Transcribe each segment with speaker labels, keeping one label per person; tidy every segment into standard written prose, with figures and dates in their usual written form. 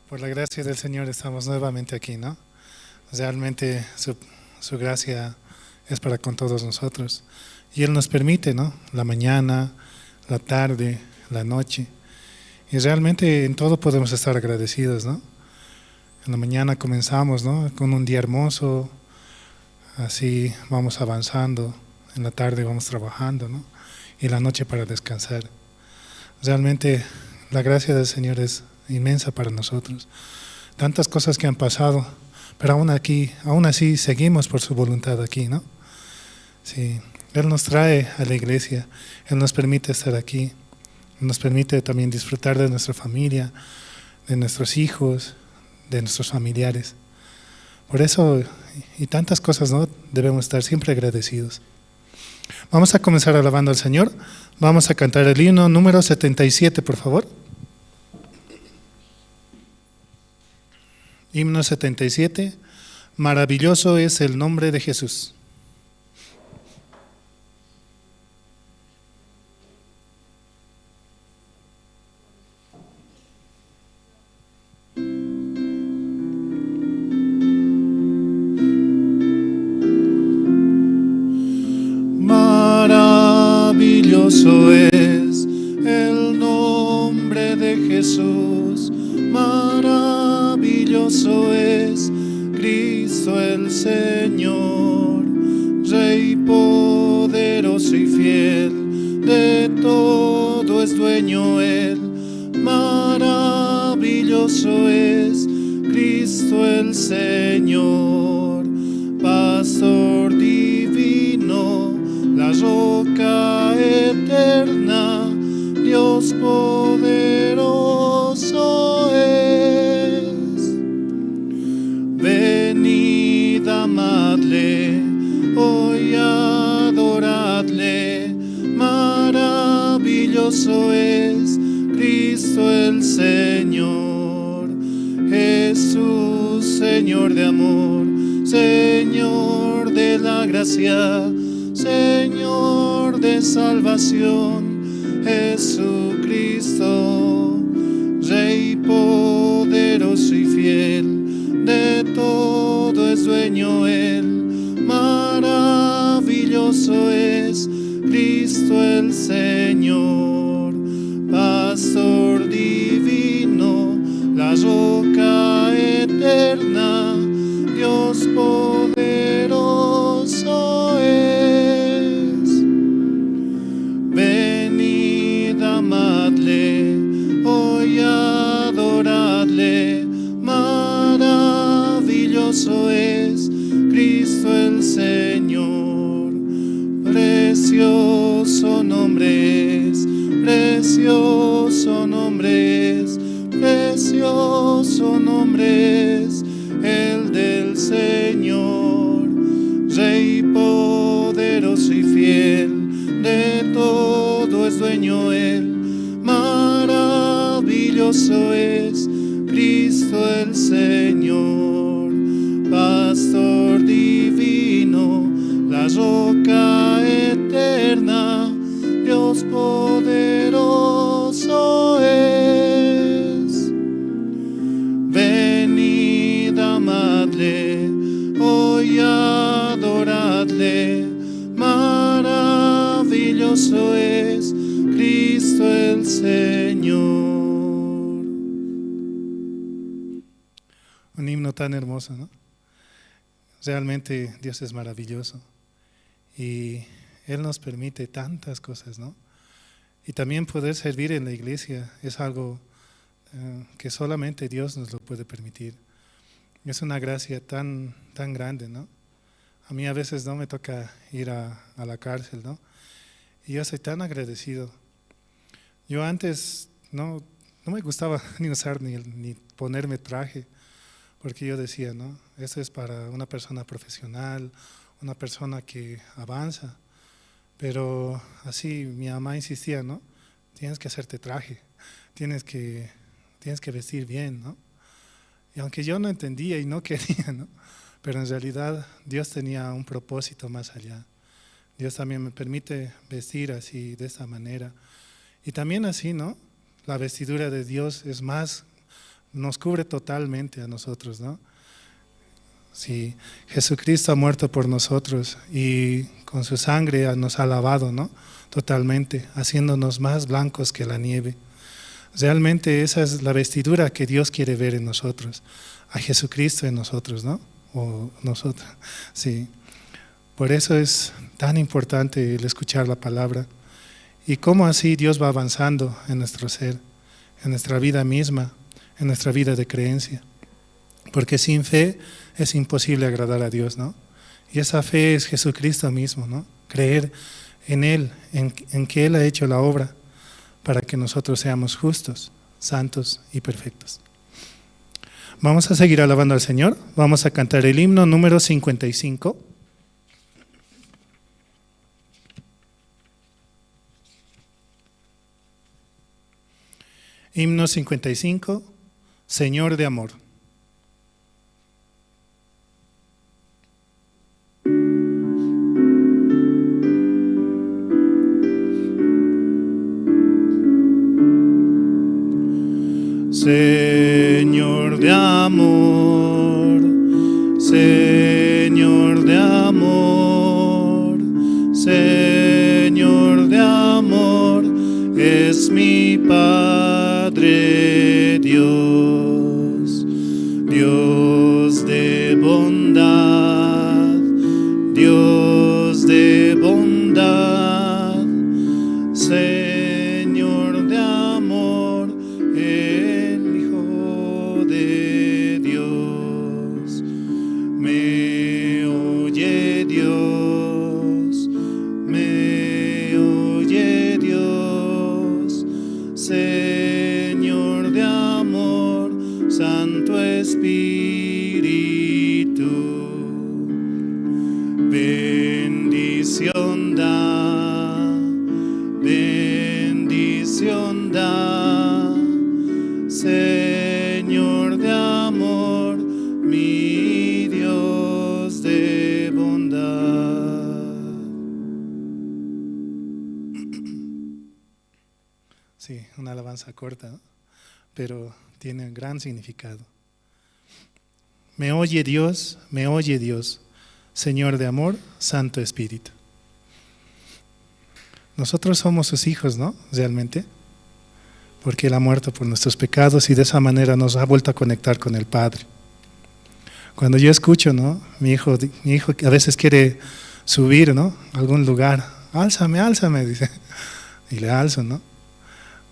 Speaker 1: Por la gracia del Señor estamos nuevamente aquí, ¿no? Realmente su gracia es para con todos nosotros. Y Él nos permite, ¿no? La mañana, la tarde, la noche. Y realmente en todo podemos estar agradecidos, ¿no? En la mañana comenzamos, ¿no? Con un día hermoso, así vamos avanzando. En la tarde vamos trabajando, ¿no? Y la noche para descansar. Realmente la gracia del Señor es inmensa para nosotros. Tantas cosas que han pasado, pero aún así seguimos por su voluntad aquí, ¿no? Sí, Él nos trae a la iglesia, Él nos permite estar aquí, nos permite también disfrutar de nuestra familia, de nuestros hijos, de nuestros familiares. Por eso y tantas cosas, ¿no? Debemos estar siempre agradecidos. Vamos a comenzar alabando al Señor. Vamos a cantar el himno número 77, por favor. Himno 77. Maravilloso es el nombre de Jesús. Maravilloso es el nombre de Jesús, maravilloso es Cristo el Señor, Rey poderoso y fiel, de todo es dueño Él, maravilloso es Cristo el Señor, Pastor divino, la roca eterna, Dios poderoso es. Venid, amadle, hoy adoradle, maravilloso es Cristo el Señor. Jesús, Señor de amor, Señor de la gracia, Señor de salvación, Jesucristo, Rey poderoso y fiel, de todo es dueño Él, maravilloso es Cristo el Señor, Pastor divino, la roca eterna, Dios poderoso es. Venid, amadle, hoy adoradle, maravilloso es Cristo el Señor. Precioso nombre es, precioso nombre es, precioso nombre es el del Señor, Rey poderoso y fiel, de todo es dueño Él, maravilloso es Cristo el Señor, Pastor divino, la roca eterna, Dios poderoso es. Venid, amadle, hoy adoradle, maravilloso es Cristo el Señor. Un himno tan hermoso, ¿no? Realmente Dios es maravilloso y Él nos permite tantas cosas, ¿no? Y también poder servir en la iglesia es algo que solamente Dios nos lo puede permitir. Es una gracia tan grande, ¿no? A mí a veces no me toca ir a la cárcel, ¿no? Y yo soy tan agradecido. Yo antes no me gustaba ni usar ni ponerme traje, porque yo decía, ¿no? Eso es para una persona profesional, una persona que avanza. Pero así mi mamá insistía, ¿no? Tienes que hacerte traje, tienes que vestir bien, ¿no? Y aunque yo no entendía y no quería, ¿no? Pero en realidad Dios tenía un propósito más allá. Dios también me permite vestir así, de esta manera. Y también así, ¿no? La vestidura de Dios es más nos cubre totalmente a nosotros, ¿no? Sí, Jesucristo ha muerto por nosotros y con su sangre nos ha lavado, ¿no? Totalmente, haciéndonos más blancos que la nieve. Realmente esa es la vestidura que Dios quiere ver en nosotros, a Jesucristo en nosotros, ¿no? O nosotros, sí. Por eso es tan importante el escuchar la palabra y cómo así Dios va avanzando en nuestro ser, en nuestra vida misma, en nuestra vida de creencia. Porque sin fe es imposible agradar a Dios, ¿no? Y esa fe es Jesucristo mismo, ¿no? Creer en Él, en que Él ha hecho la obra para que nosotros seamos justos, santos y perfectos. Vamos a seguir alabando al Señor. Vamos a cantar el himno número 55. Himno 55, Señor de amor. Señor de amor, Señor de amor, Señor de amor, es mi Padre Dios, Dios de bondad, Dios de bondad, Señor de amor, el Hijo de Dios. Me oye Dios, me oye Dios, Señor de amor, Santo Espíritu. Bendición da, bendición da, Señor de amor, mi Dios de bondad. Sí, una alabanza corta, ¿no? Pero tiene un gran significado. Me oye Dios, Señor de amor, Santo Espíritu. Nosotros somos sus hijos, ¿no? Realmente. Porque Él ha muerto por nuestros pecados y de esa manera nos ha vuelto a conectar con el Padre. Cuando yo escucho, ¿no? Mi hijo a veces quiere subir, ¿no? A algún lugar. Álzame, álzame, dice. Y le alzo, ¿no?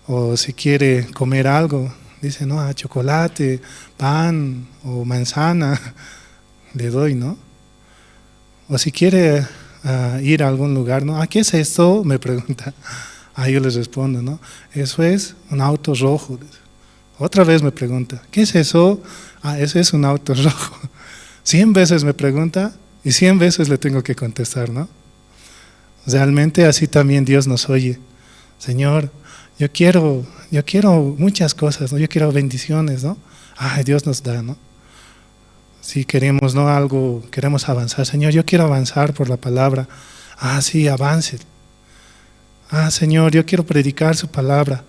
Speaker 1: O si quiere comer algo, dice, no, chocolate, pan o manzana, le doy, ¿no? O si quiere ir a algún lugar, ¿no? ¿Qué es esto? Me pregunta. Yo les respondo, ¿no? Eso es un auto rojo. Otra vez me pregunta, ¿qué es eso? Eso es un auto rojo. 100 veces me pregunta y 100 veces le tengo que contestar, ¿no? Realmente así también Dios nos oye. Señor, yo quiero muchas cosas, ¿no? Yo quiero bendiciones, ¿no? Dios nos da, ¿no? Si queremos, ¿no? Algo, queremos avanzar. Señor, yo quiero avanzar por la palabra. Sí, avance. Señor, yo quiero predicar su palabra.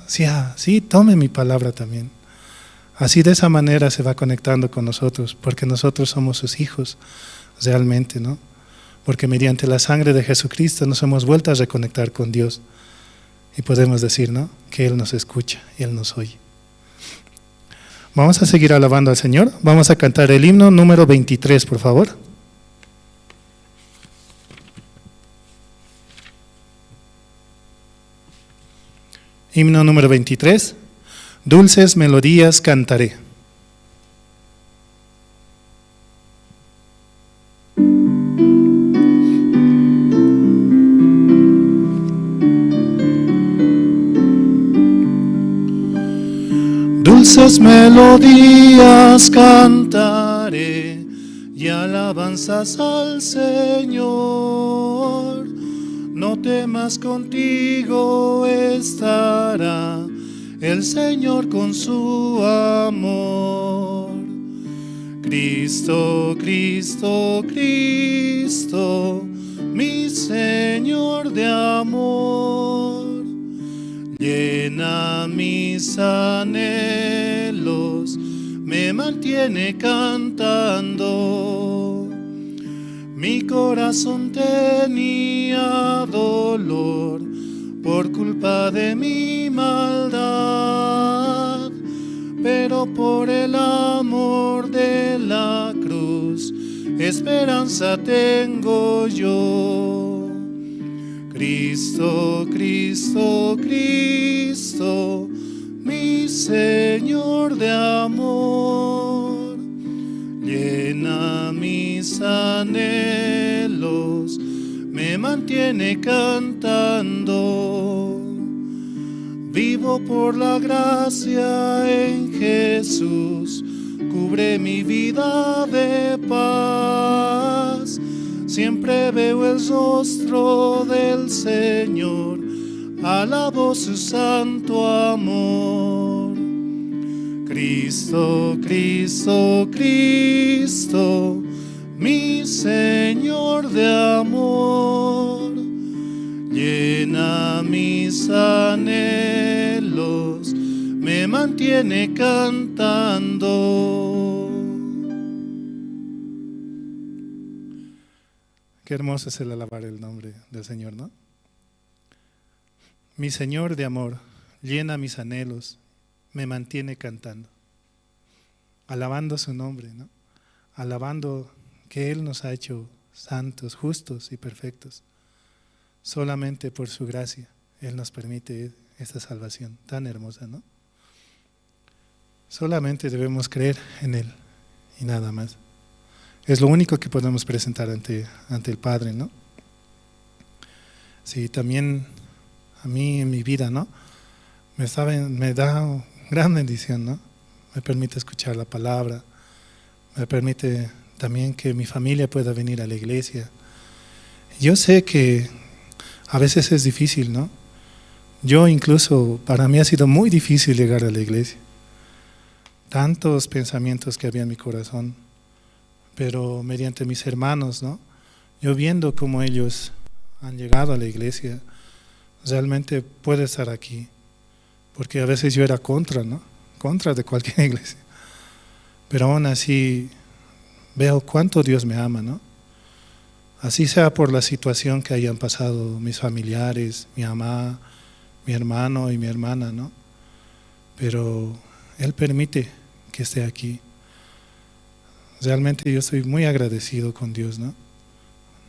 Speaker 1: Sí, tome mi palabra también. Así de esa manera se va conectando con nosotros, porque nosotros somos sus hijos, realmente, ¿no? Porque mediante la sangre de Jesucristo nos hemos vuelto a reconectar con Dios. Y podemos decir, ¿no? Que Él nos escucha y Él nos oye. Vamos a seguir alabando al Señor. Vamos a cantar el himno número 23, por favor. Himno número 23. Dulces melodías cantaré. Dulces melodías cantaré y alabanzas al Señor. No temas, contigo estará el Señor con su amor. Cristo, Cristo, Cristo, mi Señor de amor, llena mis anhelos mantiene cantando. Mi corazón tenía dolor por culpa de mi maldad, pero por el amor de la cruz, esperanza tengo yo. Cristo, Cristo, Cristo, mi Señor de amor, llena mis anhelos, me mantiene cantando. Vivo por la gracia en Jesús, cubre mi vida de paz. Siempre veo el rostro del Señor, alabo su santo amor. Cristo, Cristo, Cristo, mi Señor de amor, llena mis anhelos, me mantiene cantando. Qué hermoso es el alabar el nombre del Señor, ¿no? Mi Señor de amor, llena mis anhelos, me mantiene cantando, alabando su nombre, ¿no? Alabando que Él nos ha hecho santos, justos y perfectos. Solamente por su gracia Él nos permite esta salvación tan hermosa, ¿no? Solamente debemos creer en Él y nada más. Es lo único que podemos presentar ante el Padre, ¿no? Sí, también a mí en mi vida, ¿no? Me da gran bendición, ¿no? Me permite escuchar la palabra, me permite también que mi familia pueda venir a la iglesia. Yo sé que a veces es difícil, ¿no? Yo incluso, para mí ha sido muy difícil llegar a la iglesia. Tantos pensamientos que había en mi corazón, pero mediante mis hermanos, ¿no? Yo viendo cómo ellos han llegado a la iglesia, realmente puedo estar aquí, porque a veces yo era contra, ¿no? Contra de cualquier iglesia, pero aún así veo cuánto Dios me ama, ¿no? Así sea por la situación que hayan pasado mis familiares, mi mamá, mi hermano y mi hermana, ¿no? Pero Él permite que esté aquí. Realmente yo estoy muy agradecido con Dios, ¿no?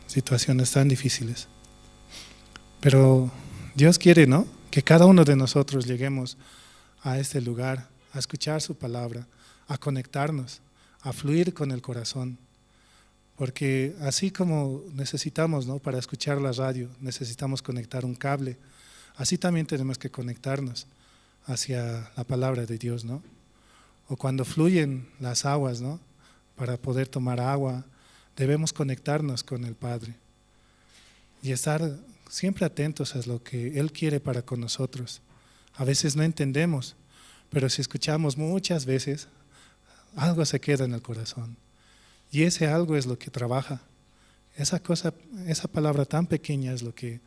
Speaker 1: Situaciones tan difíciles. Pero Dios quiere, ¿no? Que cada uno de nosotros lleguemos a este lugar, a escuchar su palabra, a conectarnos, a fluir con el corazón. Porque así como necesitamos, ¿no? Para escuchar la radio, necesitamos conectar un cable, así también tenemos que conectarnos hacia la palabra de Dios, ¿no? O cuando fluyen las aguas, ¿no? Para poder tomar agua, debemos conectarnos con el Padre y estar siempre atentos a lo que Él quiere para con nosotros. A veces no entendemos, pero si escuchamos muchas veces, algo se queda en el corazón. Y ese algo es lo que trabaja. Esa palabra tan pequeña es lo que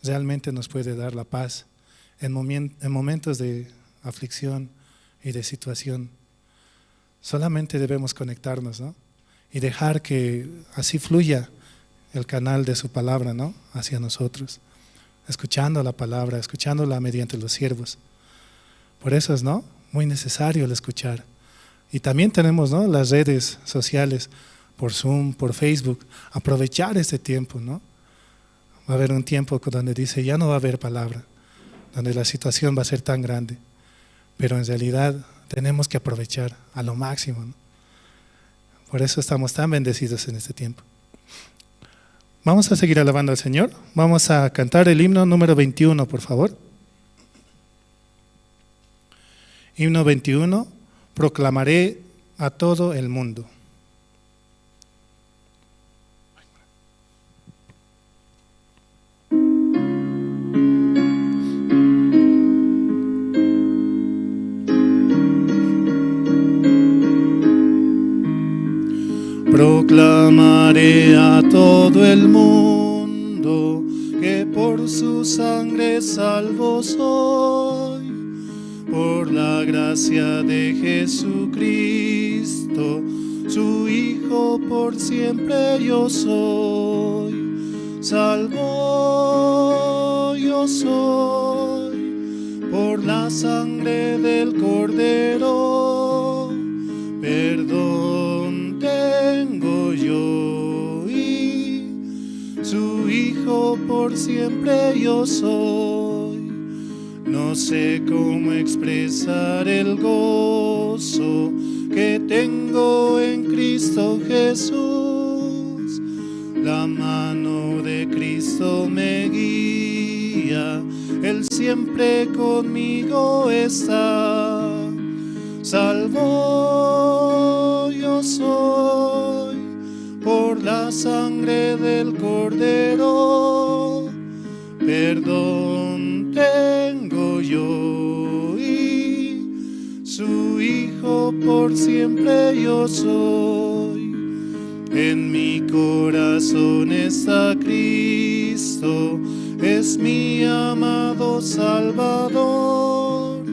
Speaker 1: realmente nos puede dar la paz en momentos de aflicción y de situación. Solamente debemos conectarnos, ¿no? Y dejar que así fluya el canal de su palabra, ¿no? Hacia nosotros, escuchando la palabra, escuchándola mediante los siervos. Por eso es, ¿no? Muy necesario el escuchar. Y también tenemos, ¿no? Las redes sociales, por Zoom, por Facebook, aprovechar este tiempo, ¿no? Va a haber un tiempo donde dice, ya no va a haber palabra, donde la situación va a ser tan grande, pero en realidad tenemos que aprovechar a lo máximo, ¿no? Por eso estamos tan bendecidos en este tiempo. Vamos a seguir alabando al Señor. Vamos a cantar el himno número 21, por favor. Himno 21, proclamaré a todo el mundo. Proclamaré a todo el mundo que por su sangre salvo soy. por la gracia de Jesucristo, su Hijo por siempre yo soy. Salvo yo soy, por la sangre del Cordero, perdón tengo yo y su Hijo por siempre yo soy. No sé cómo expresar el gozo que tengo en Cristo Jesús. La mano de Cristo me guía, Él siempre conmigo está. Salvo yo soy, por la sangre del Cordero, perdón tengo yo y su Hijo por siempre yo soy. En mi corazón está Cristo, es mi amado Salvador.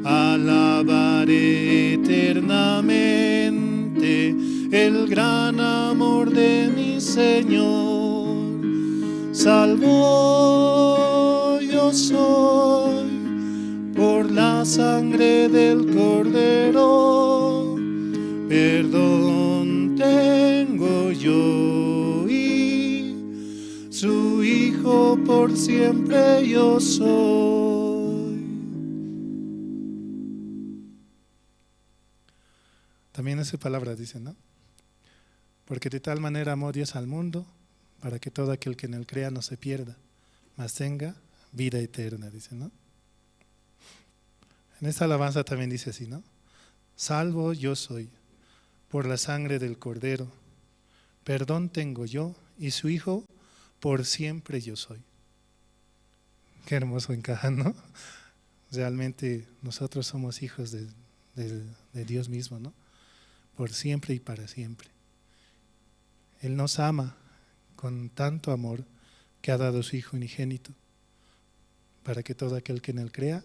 Speaker 1: Alabaré eternamente el gran amor de mi Señor. Salvo yo soy, por la sangre del Cordero, perdón tengo yo y su Hijo por siempre yo soy. También esa palabra dice, ¿no? Porque de tal manera amó Dios al mundo, para que todo aquel que en él crea no se pierda, mas tenga vida eterna, dice, ¿no? En esta alabanza también dice así, ¿no? Salvo yo soy, por la sangre del Cordero, perdón tengo yo y su Hijo por siempre yo soy. Qué hermoso encaja, ¿no? Realmente nosotros somos hijos de Dios mismo, ¿no? Por siempre y para siempre. Él nos ama con tanto amor que ha dado a su Hijo unigénito, para que todo aquel que en él crea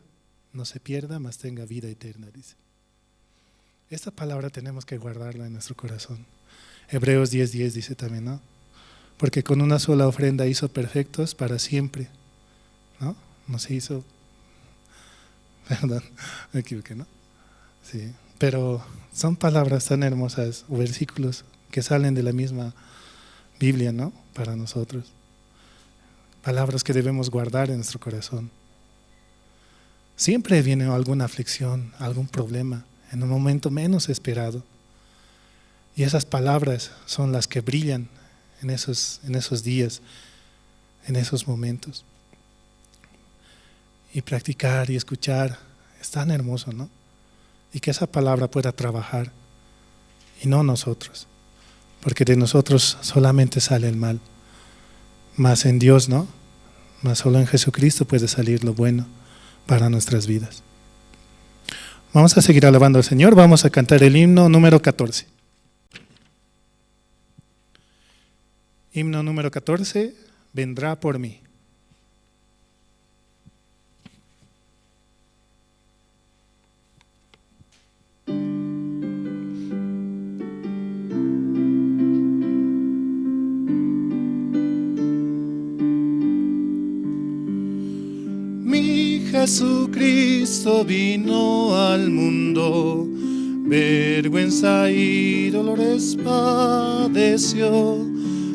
Speaker 1: no se pierda, mas tenga vida eterna, dice. Esta palabra tenemos que guardarla en nuestro corazón. Hebreos 10:10 dice también, ¿no? Porque con una sola ofrenda hizo perfectos para siempre, ¿no? Nos hizo, perdón, me equivoqué, ¿no? Sí, pero son palabras tan hermosas, o versículos que salen de la misma Biblia, ¿no? Para nosotros. Palabras que debemos guardar en nuestro corazón. Siempre viene alguna aflicción, algún problema, en un momento menos esperado. Y esas palabras son las que brillan en esos días, en esos momentos. Y practicar y escuchar es tan hermoso, ¿no? Y que esa palabra pueda trabajar y no nosotros, porque de nosotros solamente sale el mal, más en Dios, ¿no? Más solo en Jesucristo puede salir lo bueno para nuestras vidas. Vamos a seguir alabando al Señor, vamos a cantar el himno número 14. Himno número 14, vendrá por mí. Jesucristo vino al mundo, vergüenza y dolores padeció.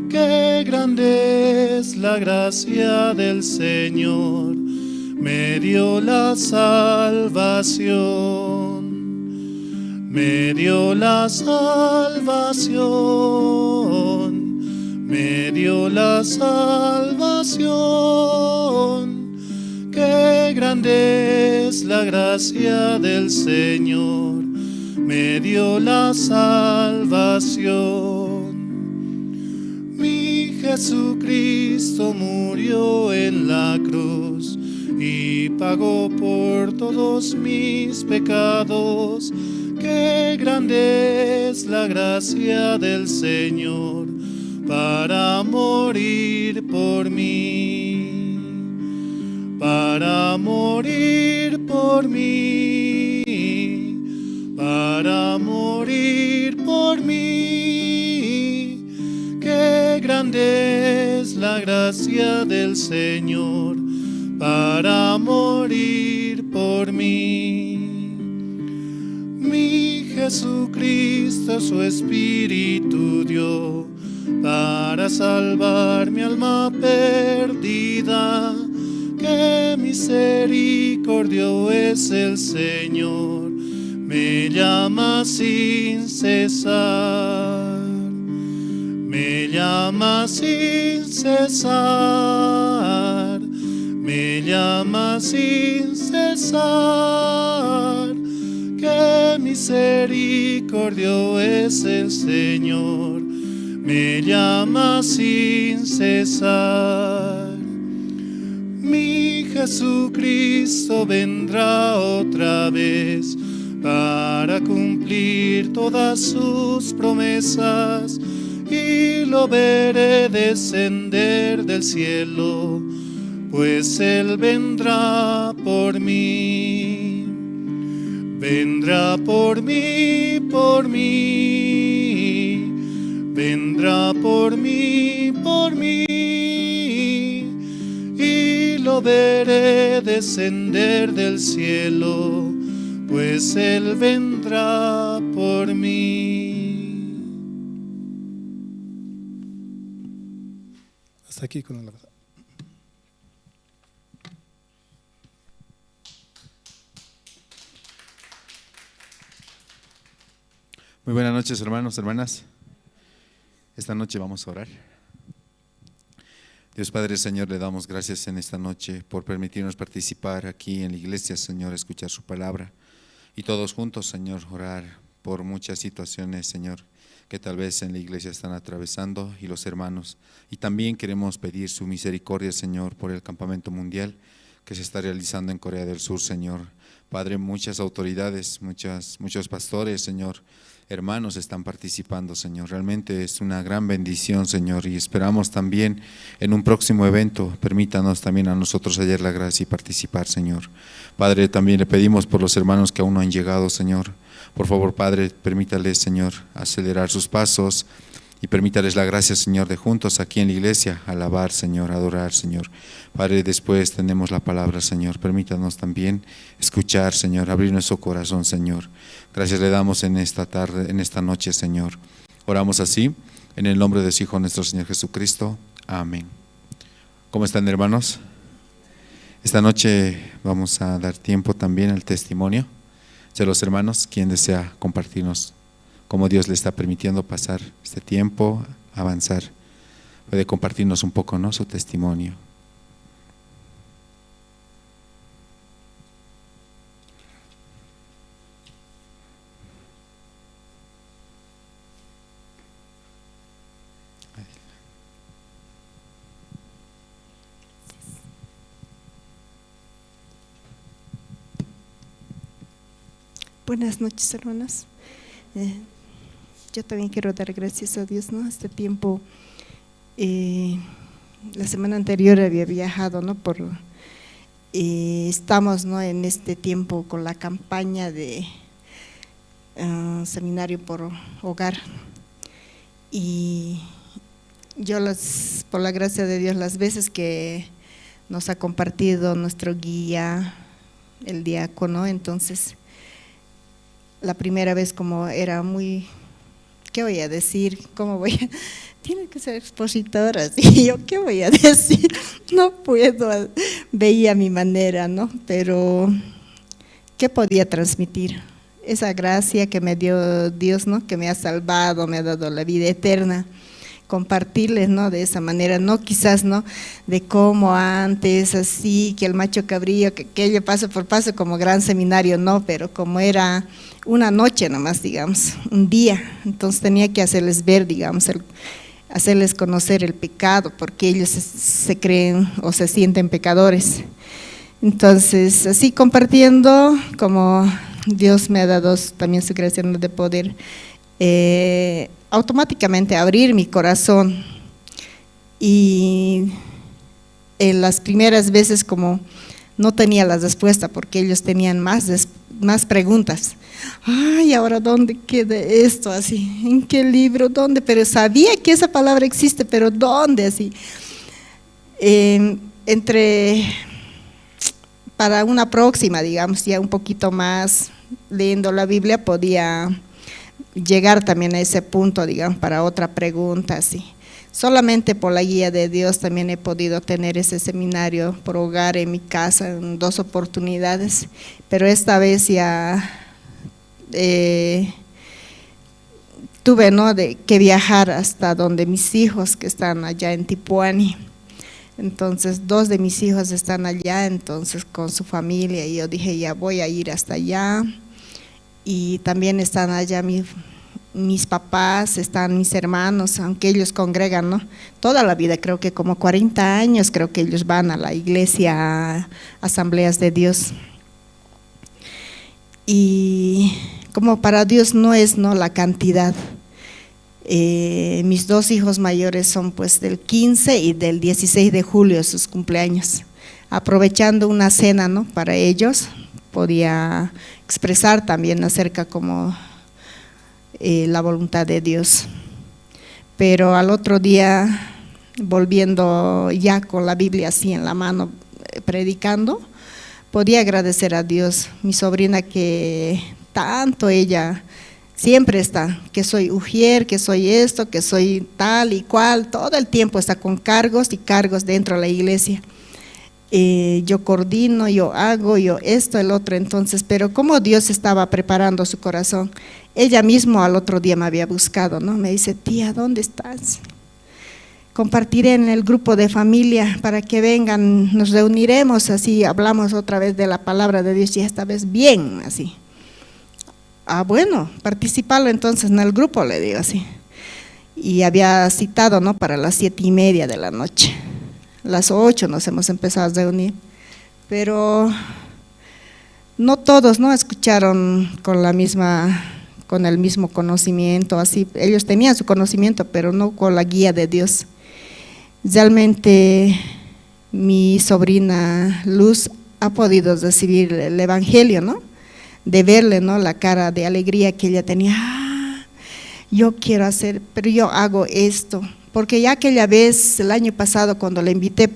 Speaker 1: Qué grande es la gracia del Señor, me dio la salvación, me dio la salvación, me dio la salvación. Qué grande es la gracia del Señor, me dio la salvación. Mi Jesucristo murió en la cruz y pagó por todos mis pecados. Qué grande es la gracia del Señor para morir por mí. Para morir por
Speaker 2: por mí, para morir por mí. Qué grande es la gracia del Señor, para morir por mí. Mi Jesucristo su Espíritu dio para salvar mi alma perdida. Qué misericordio es el Señor, me llama sin cesar, me llama sin cesar, me llama sin cesar. Qué misericordio es el Señor, me llama sin cesar. Mi Jesucristo vendrá otra vez para cumplir todas sus promesas, y lo veré descender del cielo, pues Él vendrá por mí. Vendrá por mí, por mí. Vendrá por mí, por mí. Y lo veré descender del cielo, pues Él vendrá por mí.
Speaker 1: Hasta aquí con la verdad.
Speaker 3: Muy buenas noches, hermanos, hermanas. Esta noche vamos a orar. Dios Padre, Señor, le damos gracias en esta noche por permitirnos participar aquí en la iglesia, Señor, escuchar su palabra y todos juntos, Señor, orar por muchas situaciones, Señor, que tal vez en la iglesia están atravesando y los hermanos. Y también queremos pedir su misericordia, Señor, por el campamento mundial que se está realizando en Corea del Sur, Señor. Padre, muchas autoridades, muchos pastores, Señor, hermanos están participando, Señor. Realmente es una gran bendición, Señor, y esperamos también en un próximo evento, permítanos también a nosotros hallar la gracia y participar, Señor. Padre, también le pedimos por los hermanos que aún no han llegado, Señor. Por favor, Padre, permítales, Señor, acelerar sus pasos y permítales la gracia, Señor, de juntos aquí en la iglesia, alabar, Señor, adorar, Señor. Padre, después tenemos la palabra, Señor. Permítanos también escuchar, Señor, abrir nuestro corazón, Señor. Gracias le damos en esta tarde, en esta noche, Señor. Oramos así, en el nombre de su Hijo, nuestro Señor Jesucristo. Amén. ¿Cómo están, hermanos? Esta noche vamos a dar tiempo también al testimonio de los hermanos. ¿Quién desea compartirnos cómo Dios le está permitiendo pasar este tiempo, avanzar? Puede compartirnos un poco, ¿no?, su testimonio.
Speaker 4: Buenas noches, hermanas. Yo también quiero dar gracias a Dios, ¿no? Este tiempo, la semana anterior había viajado, ¿no? Estamos, ¿no?, en este tiempo con la campaña de seminario por hogar, y yo por la gracia de Dios, las veces que nos ha compartido nuestro guía, el diácono, entonces la primera vez como era muy, ¿qué voy a decir? ¿Cómo voy a? Tiene que ser expositora, y yo, ¿qué voy a decir? No puedo, veía mi manera, ¿no? Pero, ¿qué podía transmitir? Esa gracia que me dio Dios, ¿no?, que me ha salvado, me ha dado la vida eterna. Compartirles, ¿no?, de esa manera, no quizás, ¿no?, de cómo antes, así, que el macho cabrío, que aquello paso por paso como gran seminario, no, pero como era una noche nomás, digamos, un día, entonces tenía que hacerles ver, digamos, hacerles conocer el pecado, porque ellos se creen o se sienten pecadores. Entonces, así compartiendo, como Dios me ha dado también su gracia, ¿no?, de poder automáticamente abrir mi corazón. Y en las primeras veces como no tenía la respuesta porque ellos tenían más preguntas. Ay, ahora ¿dónde queda esto? Así, ¿en qué libro? ¿Dónde? Pero sabía que esa palabra existe, pero ¿dónde? Así. Para una próxima, digamos, ya un poquito más leyendo la Biblia, podía llegar también a ese punto, digamos, para otra pregunta, así. Solamente por la guía de Dios también he podido tener ese seminario por hogar en mi casa en 2 oportunidades, pero esta vez ya tuve, ¿no?, que viajar hasta donde mis hijos que están allá en Tipuani. Entonces 2 de mis hijos están allá, entonces con su familia, y yo dije ya voy a ir hasta allá. Y también están allá mis papás, están mis hermanos, aunque ellos congregan, ¿no?, toda la vida, creo que como 40 años creo que ellos van a la iglesia, a Asambleas de Dios. Y como para Dios no es, ¿no?, la cantidad. Mis 2 hijos mayores son pues del 15 y del 16 de julio sus cumpleaños. Aprovechando una cena, ¿no?, para ellos, podía expresar también acerca como la voluntad de Dios. Pero al otro día, volviendo ya con la Biblia así en la mano, predicando, podía agradecer a Dios. Mi sobrina, que tanto ella siempre está, que soy ujier, que soy esto, que soy tal y cual, todo el tiempo está con cargos y cargos dentro de la iglesia. Yo coordino, yo hago, yo esto, el otro. Entonces, pero como Dios estaba preparando su corazón, ella misma al otro día me había buscado, ¿no? Me dice, tía, ¿dónde estás? Compartiré en el grupo de familia para que vengan, nos reuniremos, así hablamos otra vez de la palabra de Dios, y esta vez bien, así. Ah, bueno, participarlo entonces en el grupo, le digo así. Y había citado, ¿no?, para las 7:30 de la noche. Las 8 nos hemos empezado a reunir, pero no todos, ¿no?, escucharon con el mismo conocimiento, así. Ellos tenían su conocimiento, pero no con la guía de Dios. Realmente mi sobrina Luz ha podido recibir el evangelio, ¿no?, de verle, ¿no?, la cara de alegría que ella tenía. Yo quiero hacer, pero yo hago esto. Porque ya aquella vez, el año pasado, cuando le invité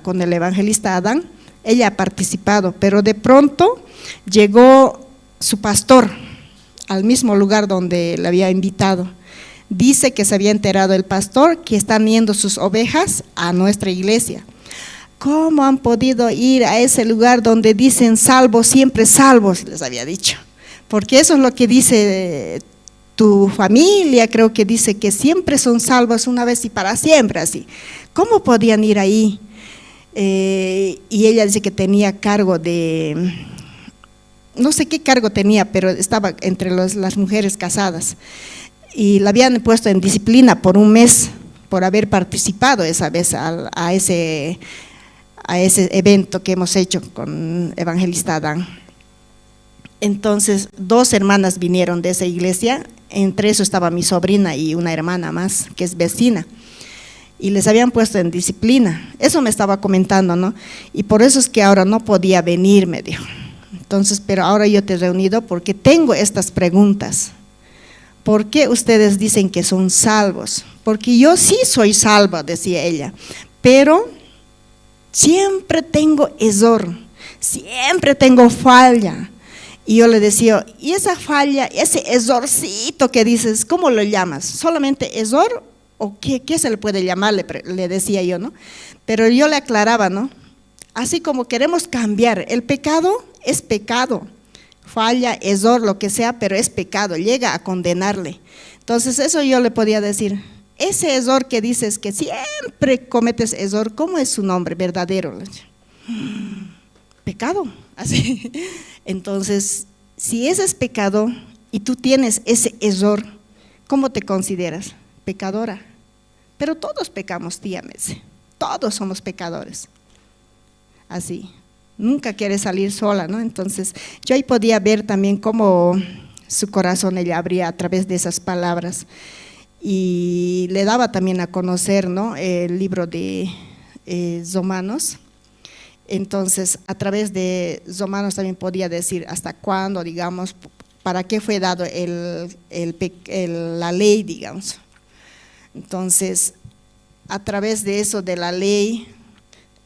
Speaker 4: con el evangelista Adán, ella ha participado, pero de pronto llegó su pastor al mismo lugar donde le había invitado. Dice que se había enterado el pastor que están yendo sus ovejas a nuestra iglesia. ¿Cómo han podido ir a ese lugar donde dicen salvos, siempre salvos? Les había dicho, porque eso es lo que dice tu familia, creo que dice que siempre son salvos una vez y para siempre, así. ¿Cómo podían ir ahí? Y ella dice que tenía cargo de, no sé qué cargo tenía, pero estaba entre las mujeres casadas, y la habían puesto en disciplina por 1 mes por haber participado esa vez a ese evento que hemos hecho con evangelista Adán. Entonces 2 hermanas vinieron de esa iglesia, entre eso estaba mi sobrina y una hermana más que es vecina, y les habían puesto en disciplina. Eso me estaba comentando, ¿no? Y por eso es que ahora no podía venir, me dijo. Entonces, pero ahora yo te he reunido porque tengo estas preguntas. ¿Por qué ustedes dicen que son salvos? Porque yo sí soy salva, decía ella, pero siempre tengo error, siempre tengo falla. Y yo le decía, ¿y esa falla, ese errorcito que dices, cómo lo llamas? ¿Solamente error o qué se le puede llamar? Le decía yo, ¿no? Pero yo le aclaraba, ¿no? Así como queremos cambiar, el pecado es pecado, falla, error, lo que sea, pero es pecado, llega a condenarle. Entonces eso yo le podía decir, ese error que dices que siempre cometes error, ¿cómo es su nombre verdadero? Pecado, así. Entonces, si ese es pecado y tú tienes ese error, ¿cómo te consideras? Pecadora. Pero todos pecamos, tía Mese, todos somos pecadores. Así, nunca quiere salir sola, ¿no? Entonces, yo ahí podía ver también cómo su corazón ella abría a través de esas palabras. Y le daba también a conocer, ¿no?, el libro de Romanos, Entonces, a través de Romanos también podía decir hasta cuándo, digamos, para qué fue dado la ley, digamos. Entonces, a través de eso, de la ley,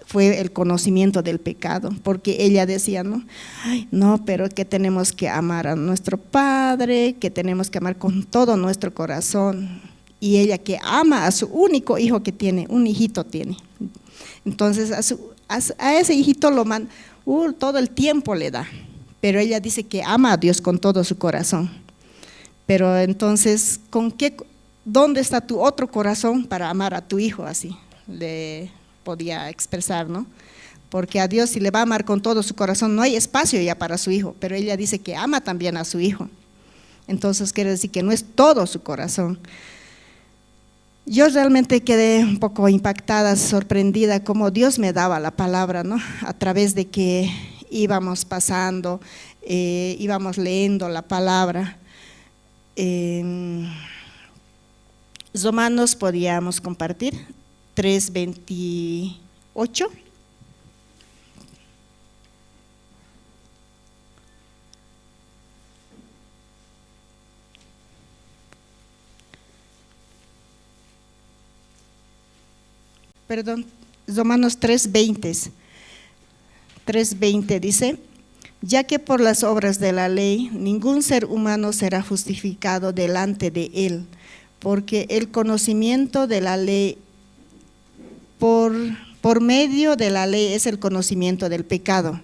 Speaker 4: fue el conocimiento del pecado, porque ella decía, no, pero que tenemos que amar a nuestro Padre, que tenemos que amar con todo nuestro corazón, y ella que ama a su único hijo que tiene, un hijito tiene, entonces a ese hijito lo manda, todo el tiempo le da, pero ella dice que ama a Dios con todo su corazón, pero entonces, ¿dónde está tu otro corazón para amar a tu hijo así? Le podía expresar, ¿no? Porque a Dios, si le va a amar con todo su corazón, no hay espacio ya para su hijo, pero ella dice que ama también a su hijo. Entonces quiere decir que no es todo su corazón. Yo realmente quedé un poco impactada, sorprendida cómo Dios me daba la palabra, ¿no? A través de que íbamos pasando, íbamos leyendo la palabra. Romanos podíamos compartir 3:28. Perdón, Romanos 3:20. 3:20 dice: ya que por las obras de la ley ningún ser humano será justificado delante de él, porque el conocimiento de la ley, por medio de la ley, es el conocimiento del pecado.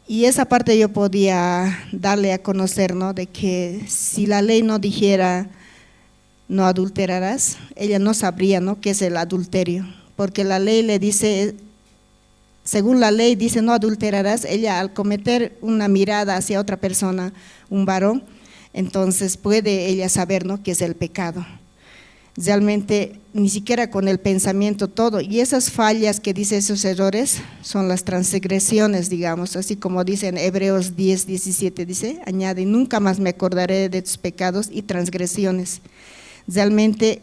Speaker 4: Y esa parte yo podía darle a conocer, ¿no? De que si la ley no dijera no adulterarás, ella no sabría, ¿no?, qué es el adulterio, porque la ley le dice, según la ley dice no adulterarás, ella al cometer una mirada hacia otra persona, un varón, entonces puede ella saber, ¿no?, qué es el pecado. Realmente ni siquiera con el pensamiento todo, y esas fallas que dice, esos errores son las transgresiones, digamos, así como dice en Hebreos 10:17, dice, añade, nunca más me acordaré de tus pecados y transgresiones. Realmente,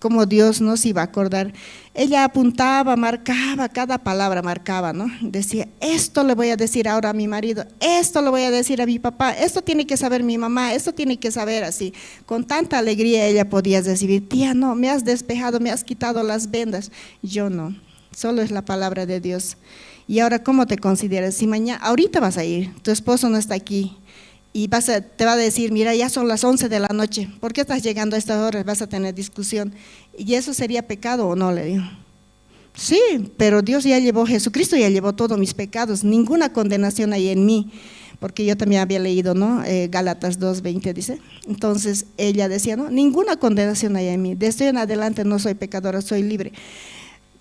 Speaker 4: como Dios nos iba a acordar, ella apuntaba, marcaba, cada palabra marcaba, ¿no? Decía, esto le voy a decir ahora a mi marido, esto le voy a decir a mi papá, esto tiene que saber mi mamá, esto tiene que saber así. Con tanta alegría ella podía decir, tía, no, me has despejado, me has quitado las vendas. Yo no, solo es la palabra de Dios. Y ahora, ¿cómo te consideras? Si mañana, ahorita vas a ir, tu esposo no está aquí, y te va a decir, mira, ya son las 11 de la noche, ¿por qué estás llegando a estas horas? Vas a tener discusión. ¿Y eso sería pecado o no? Le digo. Sí, pero Dios ya llevó, Jesucristo ya llevó todos mis pecados, ninguna condenación hay en mí, porque yo también había leído, ¿no? Gálatas 2:20 dice. Entonces ella decía, no, ninguna condenación hay en mí, desde en adelante no soy pecadora, soy libre.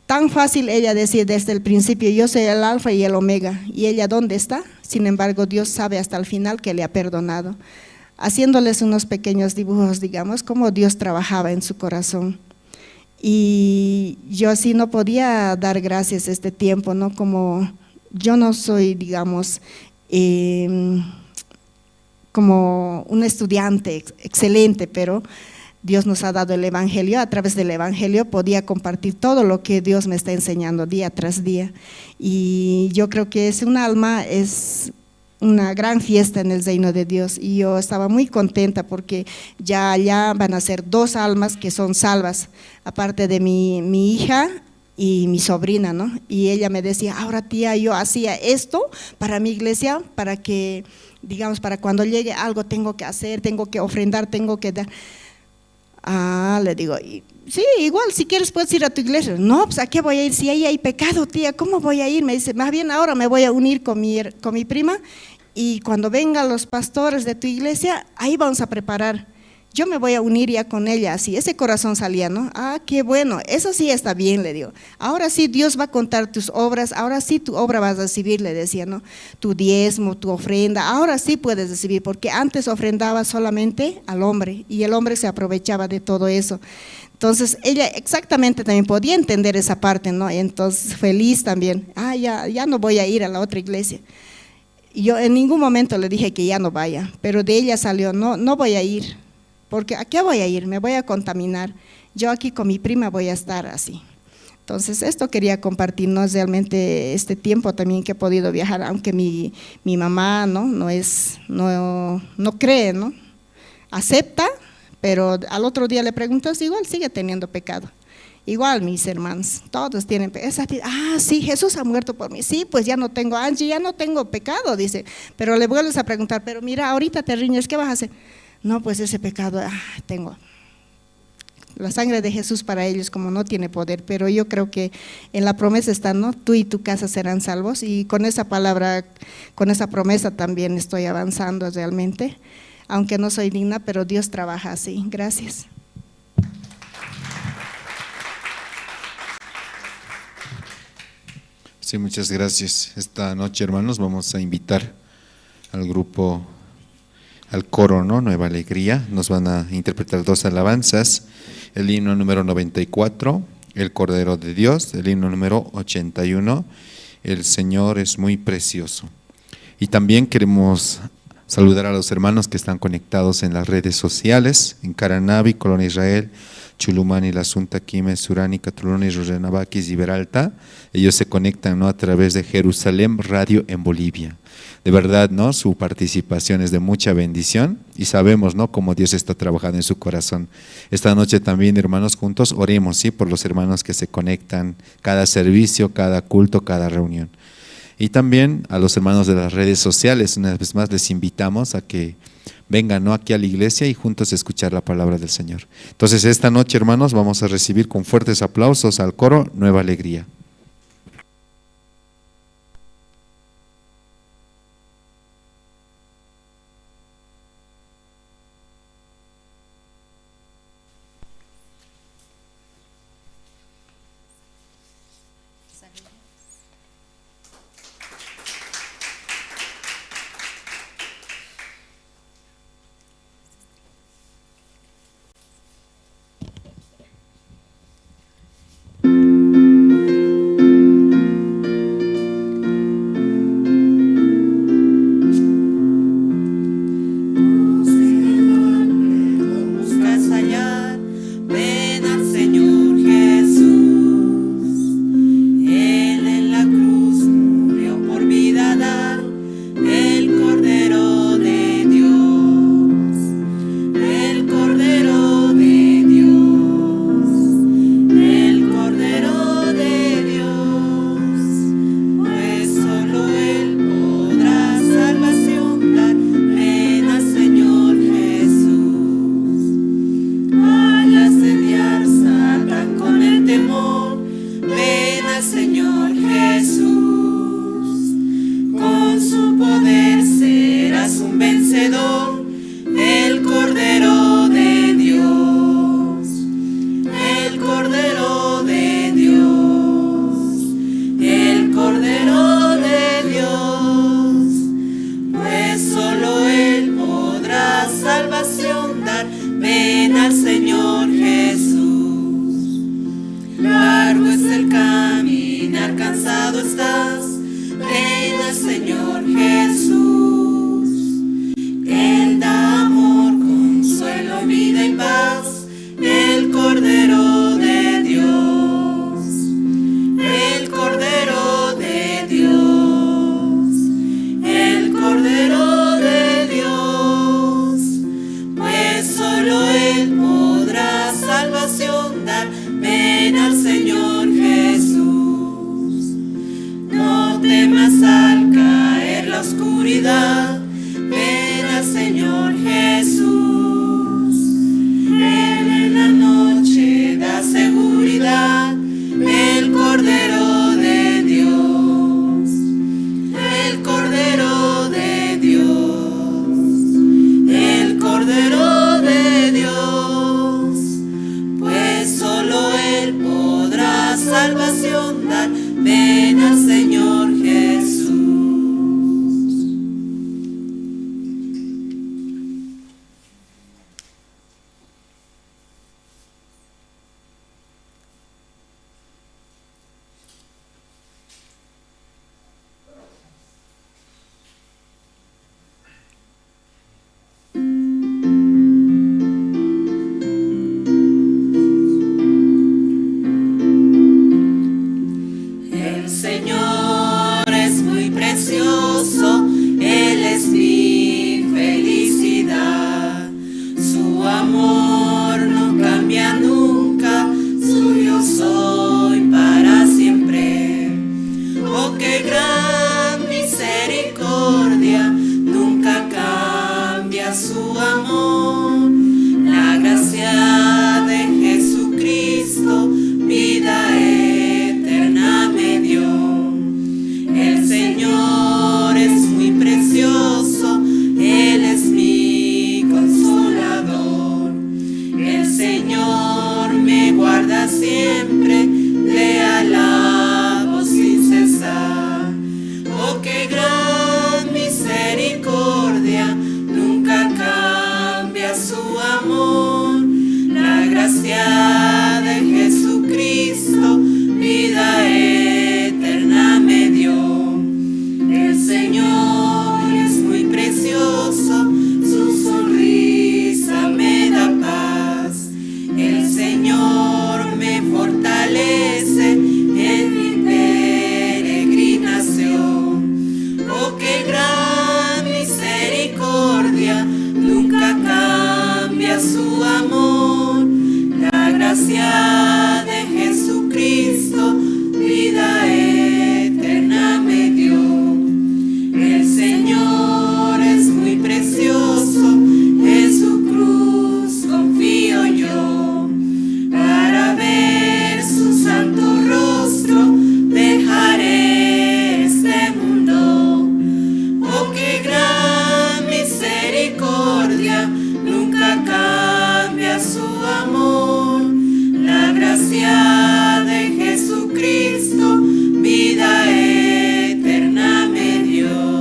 Speaker 4: Tan fácil ella decir desde el principio, yo soy el alfa y el omega, y ella ¿dónde está? Sin embargo, Dios sabe hasta el final que le ha perdonado, haciéndoles unos pequeños dibujos, digamos, cómo Dios trabajaba en su corazón. Y yo así no podía dar gracias este tiempo, ¿no? Como yo no soy, digamos, como un estudiante excelente, pero Dios nos ha dado el Evangelio, a través del Evangelio podía compartir todo lo que Dios me está enseñando día tras día, y yo creo que es un alma, es una gran fiesta en el reino de Dios, y yo estaba muy contenta porque ya van a ser 2 almas que son salvas, aparte de mi hija y mi sobrina, ¿no? Y ella me decía, ahora tía, yo hacía esto para mi iglesia, para que, digamos, para cuando llegue algo tengo que hacer, tengo que ofrendar, tengo que dar. Le digo, sí, igual si quieres puedes ir a tu iglesia. No, pues ¿a qué voy a ir? Si ahí hay pecado, tía, ¿cómo voy a ir? Me dice, más bien ahora me voy a unir con mi prima, y cuando vengan los pastores de tu iglesia, ahí vamos a preparar. Yo me voy a unir ya con ella, así, ese corazón salía, ¿no? Qué bueno, eso sí está bien, le digo. Ahora sí Dios va a contar tus obras, ahora sí tu obra vas a recibir, le decía, ¿no? Tu diezmo, tu ofrenda, ahora sí puedes recibir, porque antes ofrendaba solamente al hombre, y el hombre se aprovechaba de todo eso. Entonces ella exactamente también podía entender esa parte, ¿no? Entonces feliz también, ya no voy a ir a la otra iglesia. Y yo en ningún momento le dije que ya no vaya, pero de ella salió, no voy a ir. Porque ¿a qué voy a ir? Me voy a contaminar. Yo aquí con mi prima voy a estar así. Entonces, esto quería compartirnos realmente este tiempo también que he podido viajar, aunque mi mamá no cree, ¿no? Acepta, pero al otro día le pregunto, igual sigue teniendo pecado. Igual mis hermanos, todos tienen pecado. Sí, Jesús ha muerto por mí. Sí, pues ya no tengo, Angie, ya no tengo pecado, dice. Pero le vuelves a preguntar, pero mira, ahorita te riñes, ¿qué vas a hacer? No, pues ese pecado, tengo. La sangre de Jesús para ellos como no tiene poder, pero yo creo que en la promesa está, ¿no? Tú y tu casa serán salvos, y con esa palabra, con esa promesa también estoy avanzando realmente, aunque no soy digna, pero Dios trabaja así. Gracias.
Speaker 3: Sí, muchas gracias. Esta noche, hermanos, vamos a invitar al grupo, al coro, ¿no? Nueva Alegría. Nos van a interpretar 2 alabanzas, el himno número 94, el Cordero de Dios, el himno número 81, el Señor es muy precioso. Y también queremos saludar a los hermanos que están conectados en las redes sociales, en Caranavi, Colonia Israel, Chulumani, La Sunta, Quime, Surani, Catuloni, Rojanabakis y Beralta. Ellos se conectan, ¿no?, a través de Jerusalén Radio en Bolivia. De verdad, ¿no?, su participación es de mucha bendición y sabemos, ¿no?, cómo Dios está trabajando en su corazón. Esta noche también, hermanos, juntos oremos, ¿sí?, por los hermanos que se conectan cada servicio, cada culto, cada reunión. Y también a los hermanos de las redes sociales, una vez más les invitamos a que vengan, ¿no?, aquí a la iglesia y juntos escuchar la palabra del Señor. Entonces esta noche, hermanos, vamos a recibir con fuertes aplausos al coro Nueva Alegría.
Speaker 5: misericordia nunca cambia su amor. La gracia de Jesucristo vida eterna me dio. El Señor es muy precioso, Él es mi consolador. El Señor me guarda siempre, le alabo sin cesar. Oh, qué gran misericordia, nunca cambia su amor. La gracia de Jesucristo vida eterna me dio. El Señor es muy precioso, su sonrisa me da paz. El Señor me fortalece en mi peregrinación. Oh, qué gran misericordia, nunca cambia su amor. La gracia de Jesucristo vida eterna me dio. El Señor es muy precioso, en su cruz confío yo. Para ver su santo rostro dejaré este mundo. Oh, qué gran misericordia, nunca cambia su amor. La gracia de Jesucristo vida eterna me dio.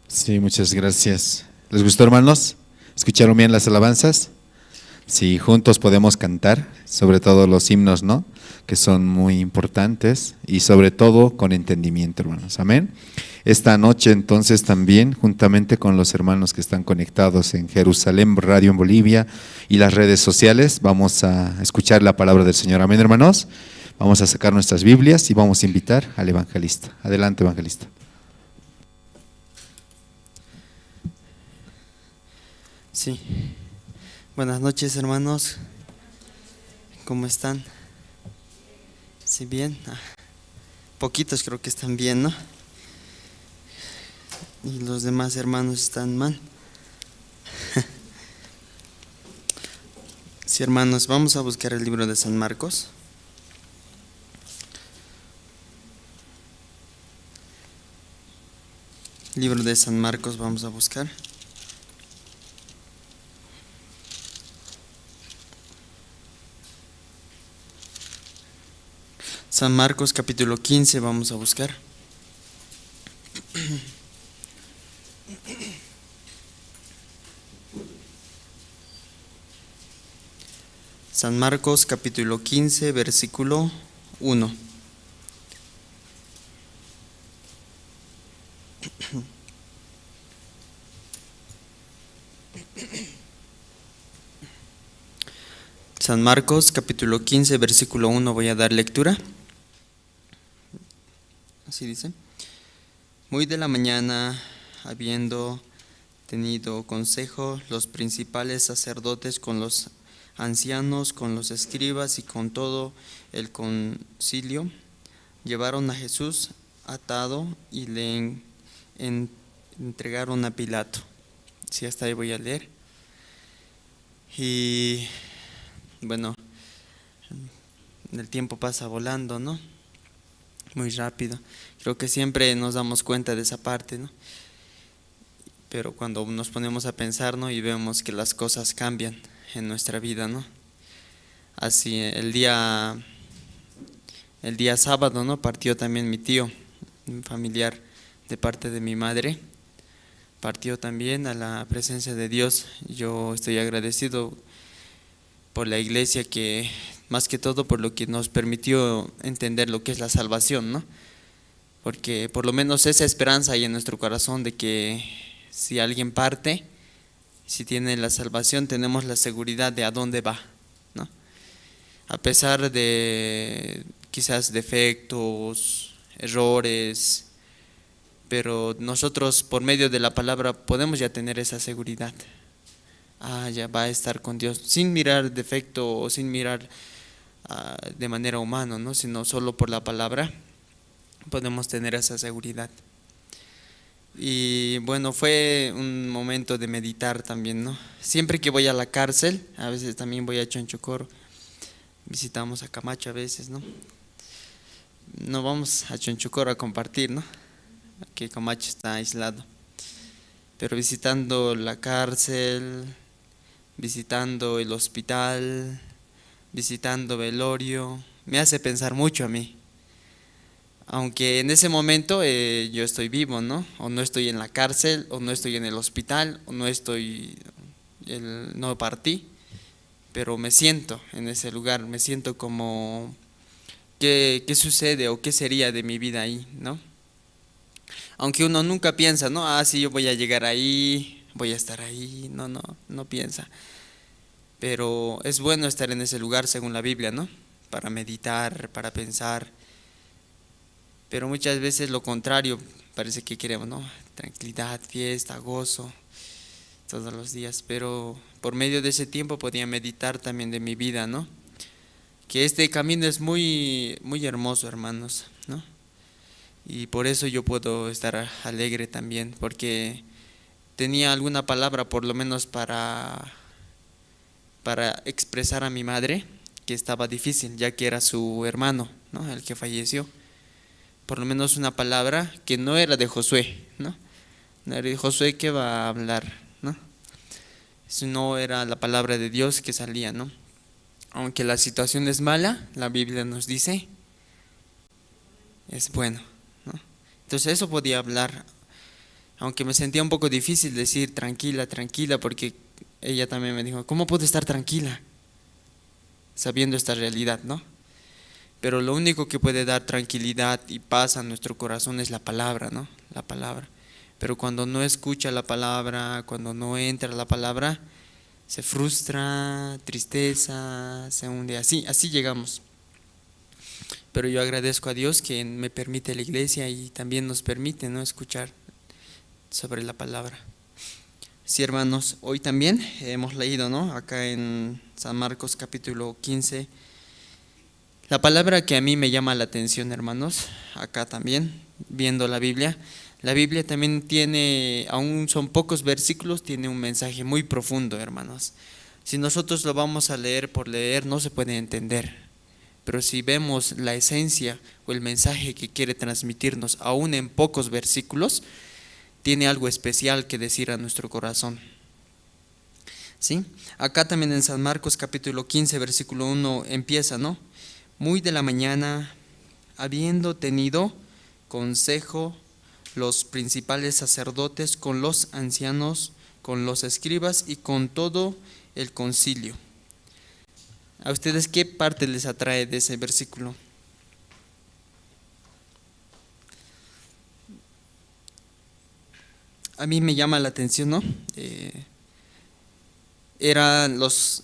Speaker 3: Sí, muchas gracias. ¿Les gustó, hermanos? ¿Escucharon bien las alabanzas? Sí, juntos podemos cantar, sobre todo los himnos, ¿no? Que son muy importantes y sobre todo con entendimiento, hermanos. Amén. Esta noche entonces también, juntamente con los hermanos que están conectados en Jerusalén Radio en Bolivia y las redes sociales, vamos a escuchar la palabra del Señor. Amén, hermanos. Vamos a sacar nuestras Biblias y vamos a invitar al evangelista. Adelante, evangelista.
Speaker 6: Sí. Buenas noches, hermanos. ¿Cómo están? ¿Sí, bien? Poquitos creo que están bien, ¿no? Y los demás hermanos están mal. Sí, hermanos, vamos a buscar el libro de San Marcos. Libro de San Marcos vamos a buscar. San Marcos capítulo 15 vamos a buscar. San Marcos capítulo 15 versículo 1. San Marcos capítulo 15 versículo 1 voy a dar lectura. Así dice: muy de la mañana, habiendo tenido consejo los principales sacerdotes con los ancianos, con los escribas y con todo el concilio, llevaron a Jesús atado y le entregaron a Pilato. Sí, hasta ahí voy a leer. Y bueno, el tiempo pasa volando, ¿no? Muy rápido. Creo que siempre nos damos cuenta de esa parte, ¿no? Pero cuando nos ponemos a pensar, ¿no? Y vemos que las cosas cambian en nuestra vida, ¿no? Así, el día sábado, ¿no? Partió también mi tío, un familiar de parte de mi madre. Partió también a la presencia de Dios. Yo estoy agradecido por la iglesia, que más que todo por lo que nos permitió entender lo que es la salvación, ¿no? Porque por lo menos esa esperanza hay en nuestro corazón de que si alguien parte, si tiene la salvación, tenemos la seguridad de a dónde va, ¿no? A pesar de quizás defectos, errores, pero nosotros por medio de la palabra podemos ya tener esa seguridad. ya va a estar con Dios, sin mirar defecto o sin mirar de manera humana, ¿no? Sino solo por la palabra podemos tener esa seguridad. Y bueno, fue un momento de meditar también, ¿no? Siempre que voy a la cárcel, a veces también voy a Chonchocoro, visitamos a Camacho a veces, ¿no? No vamos a Chonchocoro a compartir, ¿no? Que Camacho está aislado. Pero visitando la cárcel, visitando el hospital, visitando velorio, me hace pensar mucho a mí. Aunque en ese momento yo estoy vivo, ¿no? O no estoy en la cárcel, o no estoy en el hospital, o no partí, pero me siento en ese lugar, me siento como, ¿qué sucede o qué sería de mi vida ahí, ¿no? Aunque uno nunca piensa, ¿no? Sí, yo voy a llegar ahí, voy a estar ahí, no piensa. Pero es bueno estar en ese lugar según la Biblia, ¿no? Para meditar, para pensar. Pero muchas veces lo contrario, parece que queremos, ¿no? Tranquilidad, fiesta, gozo, todos los días. Pero por medio de ese tiempo podía meditar también de mi vida, ¿no? Que este camino es muy, muy hermoso, hermanos, ¿no? Y por eso yo puedo estar alegre también, porque tenía alguna palabra por lo menos para expresar a mi madre, que estaba difícil, ya que era su hermano, ¿no? El que falleció. Por lo menos una palabra que no era de Josué, ¿no? No era de Josué que va a hablar, ¿no? Sino era la palabra de Dios que salía, ¿no? Aunque la situación es mala, la Biblia nos dice, es bueno, ¿no? Entonces eso podía hablar, aunque me sentía un poco difícil decir tranquila, tranquila, porque ella también me dijo, ¿cómo puedo estar tranquila? Sabiendo esta realidad, ¿no? Pero lo único que puede dar tranquilidad y paz a nuestro corazón es la palabra, ¿no? La palabra. Pero cuando no escucha la palabra, cuando no entra la palabra, se frustra, tristeza, se hunde. Así llegamos. Pero yo agradezco a Dios que me permite la iglesia y también nos permite, ¿no? Escuchar sobre la palabra. Sí, hermanos, hoy también hemos leído, ¿no? Acá en San Marcos capítulo 15. La palabra que a mí me llama la atención, hermanos, acá también, viendo la Biblia también tiene, aún son pocos versículos, tiene un mensaje muy profundo, hermanos. Si nosotros lo vamos a leer por leer, no se puede entender. Pero si vemos la esencia o el mensaje que quiere transmitirnos, aún en pocos versículos, tiene algo especial que decir a nuestro corazón. ¿Sí? Acá también en San Marcos capítulo 15, versículo 1 empieza, ¿no? Muy de la mañana, habiendo tenido consejo los principales sacerdotes con los ancianos, con los escribas y con todo el concilio. ¿A ustedes qué parte les atrae de ese versículo? A mí me llama la atención, ¿no? Eran los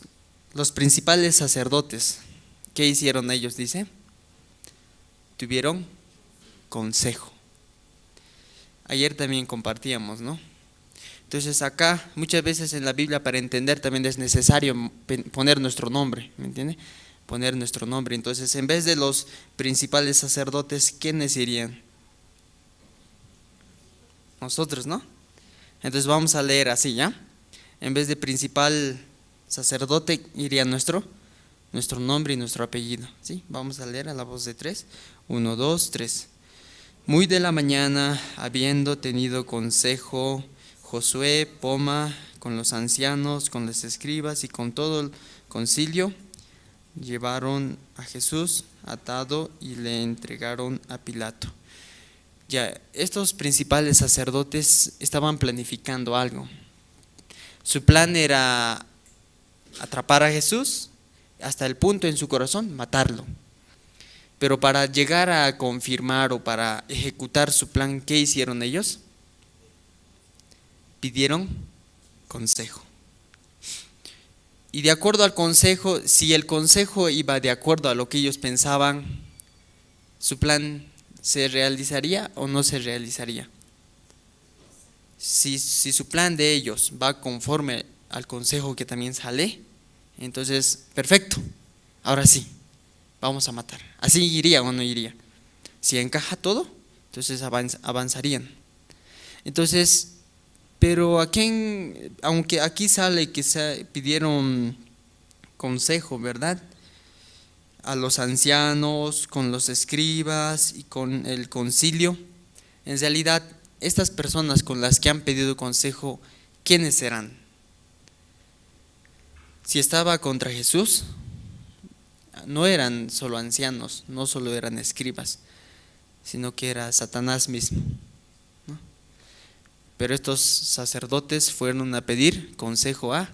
Speaker 6: principales sacerdotes. ¿Qué hicieron ellos? Dice, tuvieron consejo. Ayer también compartíamos, ¿no? Entonces acá, muchas veces en la Biblia para entender también es necesario poner nuestro nombre, ¿me entiende? Poner nuestro nombre. Entonces en vez de los principales sacerdotes, ¿quiénes irían? Nosotros, ¿no? Entonces vamos a leer así, ¿ya? En vez de principal sacerdote iría nuestro nombre y nuestro apellido, ¿sí? Vamos a leer a la voz de 3. 1, 2, 3. Muy de la mañana, habiendo tenido consejo, Josué, Poma, con los ancianos, con los escribas y con todo el concilio, llevaron a Jesús atado y le entregaron a Pilato. Ya, estos principales sacerdotes estaban planificando algo. Su plan era atrapar a Jesús, hasta el punto en su corazón, matarlo. Pero para llegar a confirmar o para ejecutar su plan, ¿qué hicieron ellos? Pidieron consejo. Y de acuerdo al consejo, si el consejo iba de acuerdo a lo que ellos pensaban, ¿su plan se realizaría o no se realizaría? Si su plan de ellos va conforme al consejo que también sale. Entonces, perfecto, ahora sí, vamos a matar. Así iría o no iría. Si encaja todo, entonces avanzarían. Entonces, pero aunque aquí sale que se pidieron consejo, ¿verdad? A los ancianos, con los escribas y con el concilio. En realidad, estas personas con las que han pedido consejo, ¿quiénes serán? Si estaba contra Jesús, no eran solo ancianos, no solo eran escribas, sino que era Satanás mismo, ¿no? Pero estos sacerdotes fueron a pedir consejo a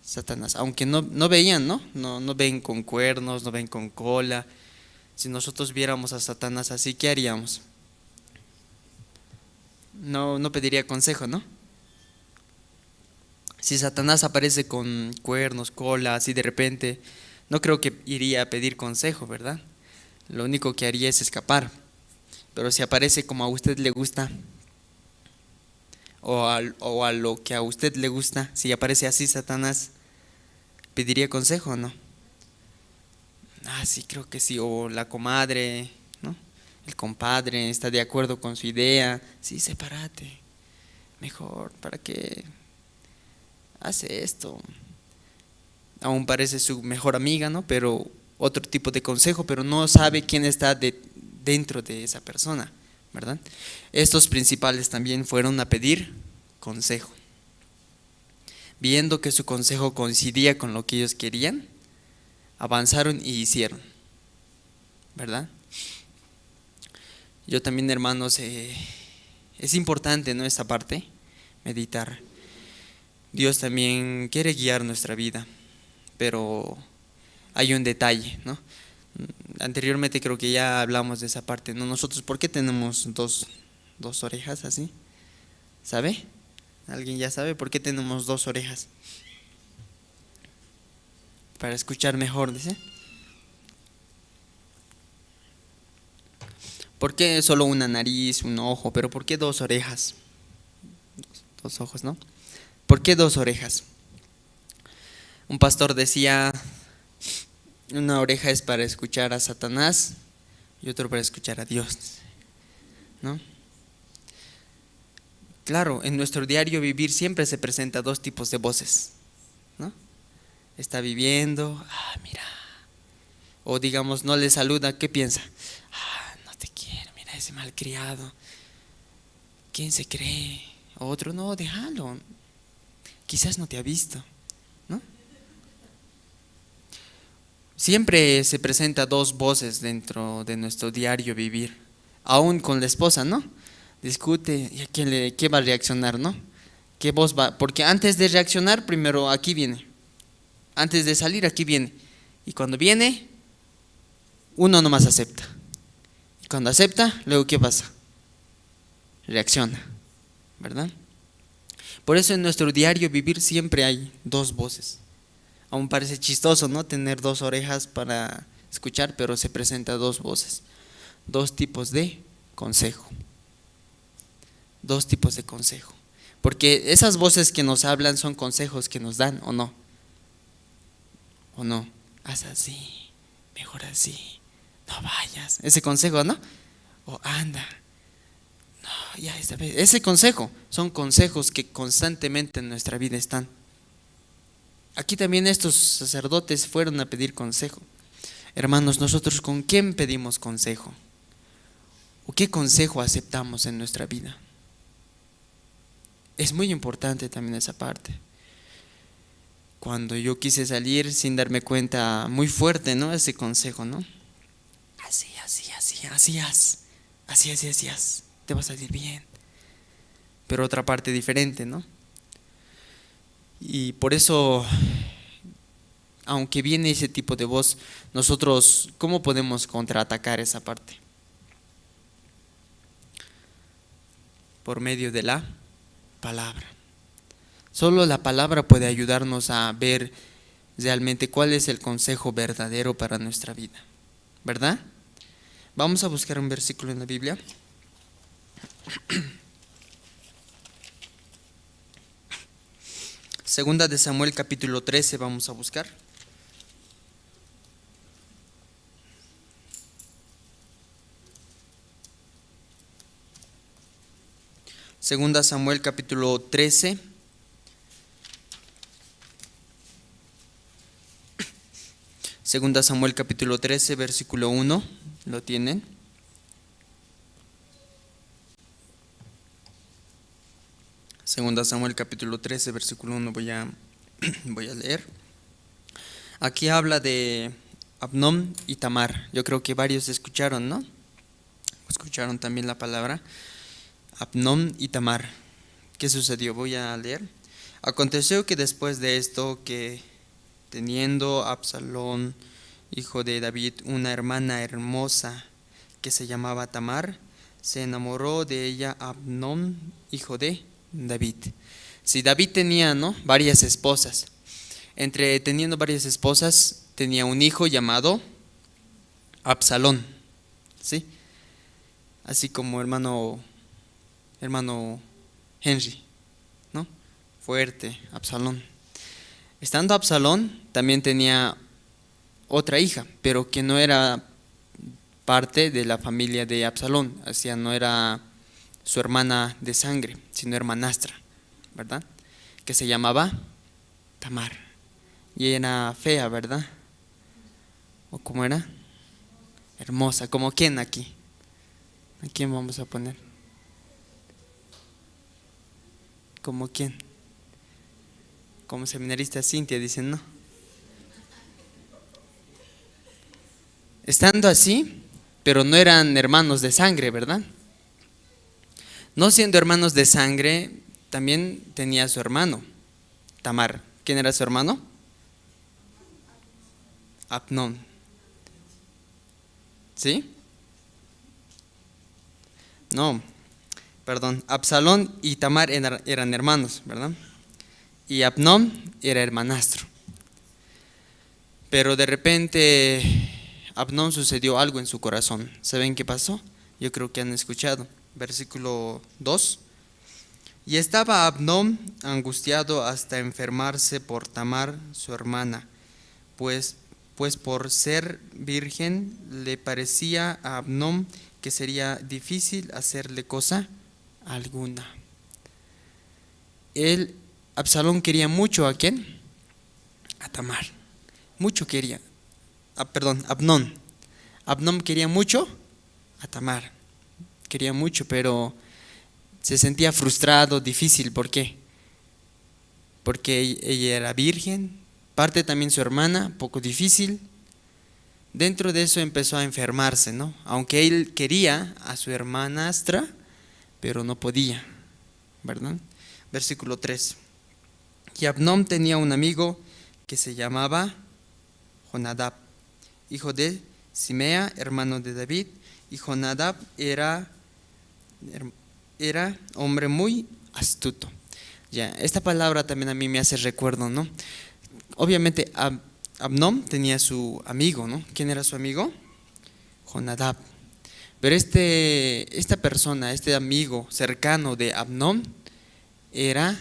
Speaker 6: Satanás, aunque no veían, ¿no? No ven con cuernos, no ven con cola. Si nosotros viéramos a Satanás así, ¿qué haríamos? No pediría consejo, ¿no? Si Satanás aparece con cuernos, cola, así de repente, no creo que iría a pedir consejo, ¿verdad? Lo único que haría es escapar. Pero si aparece como a usted le gusta, o a lo que a usted le gusta, si aparece así Satanás, ¿pediría consejo o no? Sí, creo que sí. O la comadre, ¿no? El compadre está de acuerdo con su idea. Sí, sepárate, mejor, ¿para qué hace esto? Aún parece su mejor amiga, ¿no? Pero otro tipo de consejo, pero no sabe quién está dentro de esa persona, ¿verdad? Estos principales también fueron a pedir consejo. Viendo que su consejo coincidía con lo que ellos querían, avanzaron y hicieron, ¿verdad? Yo también, hermanos, es importante, ¿no? Esta parte, meditar. Dios también quiere guiar nuestra vida, pero hay un detalle, ¿no? Anteriormente creo que ya hablamos de esa parte, ¿no? Nosotros, ¿por qué tenemos dos orejas así? ¿Sabe? ¿Alguien ya sabe por qué tenemos dos orejas? Para escuchar mejor, dice. ¿Por qué solo una nariz, un ojo? Pero ¿por qué dos orejas? Dos ojos, ¿no? ¿Por qué dos orejas? Un pastor decía, una oreja es para escuchar a Satanás y otro para escuchar a Dios, ¿no? Claro, en nuestro diario vivir siempre se presenta dos tipos de voces, ¿no? Está viviendo, mira, o digamos no le saluda, ¿qué piensa? No te quiero, mira ese malcriado, ¿quién se cree? Otro, no, déjalo, quizás no te ha visto, ¿no? Siempre se presenta dos voces dentro de nuestro diario vivir, aún con la esposa, ¿no? Discute, ¿y a qué va a reaccionar, no? ¿Qué voz va? Porque antes de reaccionar, primero aquí viene. Antes de salir, aquí viene. Y cuando viene, uno nomás acepta. Y cuando acepta, luego ¿qué pasa? Reacciona, ¿verdad? Por eso en nuestro diario vivir siempre hay dos voces. Aún parece chistoso, ¿no? Tener dos orejas para escuchar, pero se presenta dos voces. Dos tipos de consejo. Dos tipos de consejo. Porque esas voces que nos hablan son consejos que nos dan, ¿o no? ¿O no? Haz así, mejor así, no vayas. Ese consejo, ¿no? O anda. No, ya esta vez. Ese consejo son consejos que constantemente en nuestra vida están. Aquí también estos sacerdotes fueron a pedir consejo. Hermanos, nosotros ¿con quién pedimos consejo? ¿O qué consejo aceptamos en nuestra vida? Es muy importante también esa parte. Cuando yo quise salir sin darme cuenta, muy fuerte, ¿no? Ese consejo, ¿no? Así haz, te va a salir bien. Pero otra parte diferente, ¿no? Y por eso, aunque viene ese tipo de voz, nosotros, ¿cómo podemos contraatacar esa parte? Por medio de la palabra. Solo la palabra puede ayudarnos a ver realmente cuál es el consejo verdadero para nuestra vida, ¿verdad? Vamos a buscar un versículo en la Biblia. Segunda de Samuel capítulo 13 vamos a buscar. Segunda Samuel capítulo 13. Segunda Samuel capítulo 13, versículo 1. ¿Lo tienen? Segunda Samuel capítulo 13, versículo 1 voy a leer. Aquí habla de Amnón y Tamar. Yo creo que varios escucharon, ¿no? Escucharon también la palabra Amnón y Tamar. ¿Qué sucedió? Voy a leer. Aconteció que después de esto, que teniendo Absalón, hijo de David, una hermana hermosa que se llamaba Tamar, se enamoró de ella Amnón, hijo de David. Si David tenía, ¿no?, varias esposas. Teniendo varias esposas, tenía un hijo llamado Absalón, ¿sí? Así como hermano Henry, ¿no? Fuerte, Absalón. Estando Absalón, también tenía otra hija, pero que no era parte de la familia de Absalón, o sea, no era su hermana de sangre, sino hermanastra, ¿verdad? Que se llamaba Tamar. Y era fea, ¿verdad? ¿O cómo era? Hermosa. ¿Como quién aquí? ¿A quién vamos a poner? ¿Como quién? Como seminarista Cintia, dicen, ¿no? Estando así, pero no eran hermanos de sangre, ¿verdad? No siendo hermanos de sangre, también tenía a su hermano, Tamar. ¿Quién era su hermano? Amnón. ¿Sí? No, perdón. Absalón y Tamar eran hermanos, ¿verdad? Y Amnón era hermanastro. Pero de repente Amnón sucedió algo en su corazón. ¿Saben qué pasó? Yo creo que han escuchado. Versículo 2. Y estaba Amnón angustiado hasta enfermarse por Tamar, su hermana, pues por ser virgen le parecía a Amnón que sería difícil hacerle cosa alguna. Absalón quería mucho ¿a quién? A Tamar. Mucho quería. Amnón. Amnón quería mucho a Tamar. Quería mucho, pero se sentía frustrado, difícil. ¿Por qué? Porque ella era virgen, parte también su hermana, poco difícil. Dentro de eso empezó a enfermarse, ¿no? Aunque él quería a su hermanastra, pero no podía, ¿verdad? Versículo 3. Y Amnón tenía un amigo que se llamaba Jonadab, hijo de Simea, hermano de David, y Jonadab era hombre muy astuto. Ya, esta palabra también a mí me hace recuerdo, ¿no? Obviamente Amnón tenía su amigo, ¿no? ¿Quién era su amigo? Jonadab. Pero esta persona, este amigo cercano de Amnón era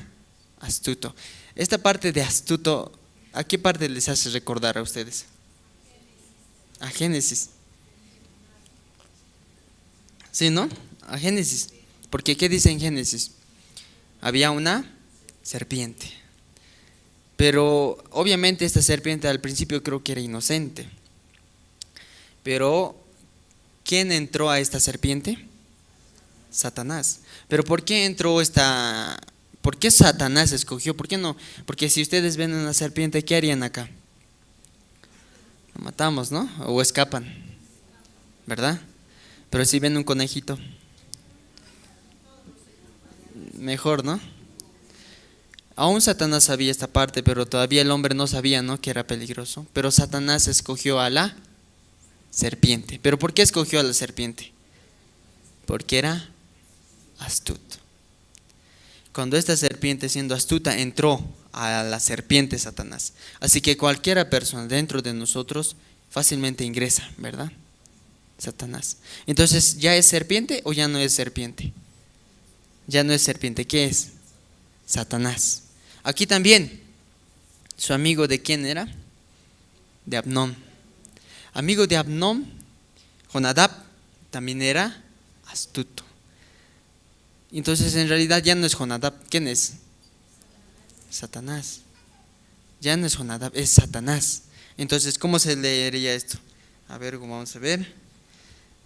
Speaker 6: astuto. Esta parte de astuto, ¿a qué parte les hace recordar a ustedes? A Génesis. ¿Sí, no? A Génesis. Porque ¿qué dice en Génesis? Había una serpiente. Pero obviamente esta serpiente al principio creo que era inocente. Pero ¿quién entró a esta serpiente? Satanás. Pero ¿por qué entró ¿por qué Satanás escogió? ¿Por qué no? Porque si ustedes ven una serpiente, ¿qué harían acá? La matamos, ¿no? O escapan, ¿verdad? Pero si ven un conejito, mejor, ¿no? Aún Satanás sabía esta parte, pero todavía el hombre no sabía, ¿no?, que era peligroso. Pero Satanás escogió a la serpiente. ¿Pero por qué escogió a la serpiente? Porque era astuto. Cuando esta serpiente, siendo astuta, entró a la serpiente Satanás. Así que cualquiera persona dentro de nosotros fácilmente ingresa, ¿verdad? Satanás. Entonces, ¿ya es serpiente o ya no es serpiente? Ya no es serpiente. ¿Qué es? Satanás. Aquí también, su amigo ¿de quién era? De Amnón. Amigo de Amnón, Jonadab, también era astuto. Entonces en realidad ya no es Jonadab, ¿quién es? Satanás. Ya no es Jonadab, es Satanás. Entonces, ¿cómo se leería esto? A ver, vamos a ver.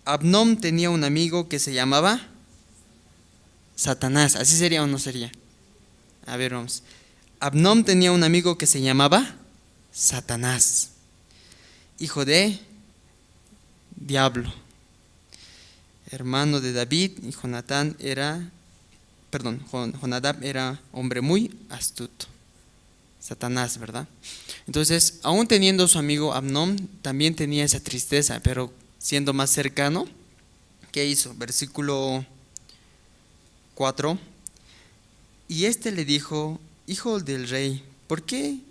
Speaker 6: Amnón tenía un amigo que se llamaba Satanás. ¿Así sería o no sería? A ver, vamos. Amnón tenía un amigo que se llamaba Satanás, hijo de diablo, hermano de David, y Jonadab era hombre muy astuto. Satanás, ¿verdad? Entonces, aún teniendo su amigo Amnón, también tenía esa tristeza, pero siendo más cercano, ¿qué hizo? Versículo 4. Y este le dijo: hijo del rey, ¿por qué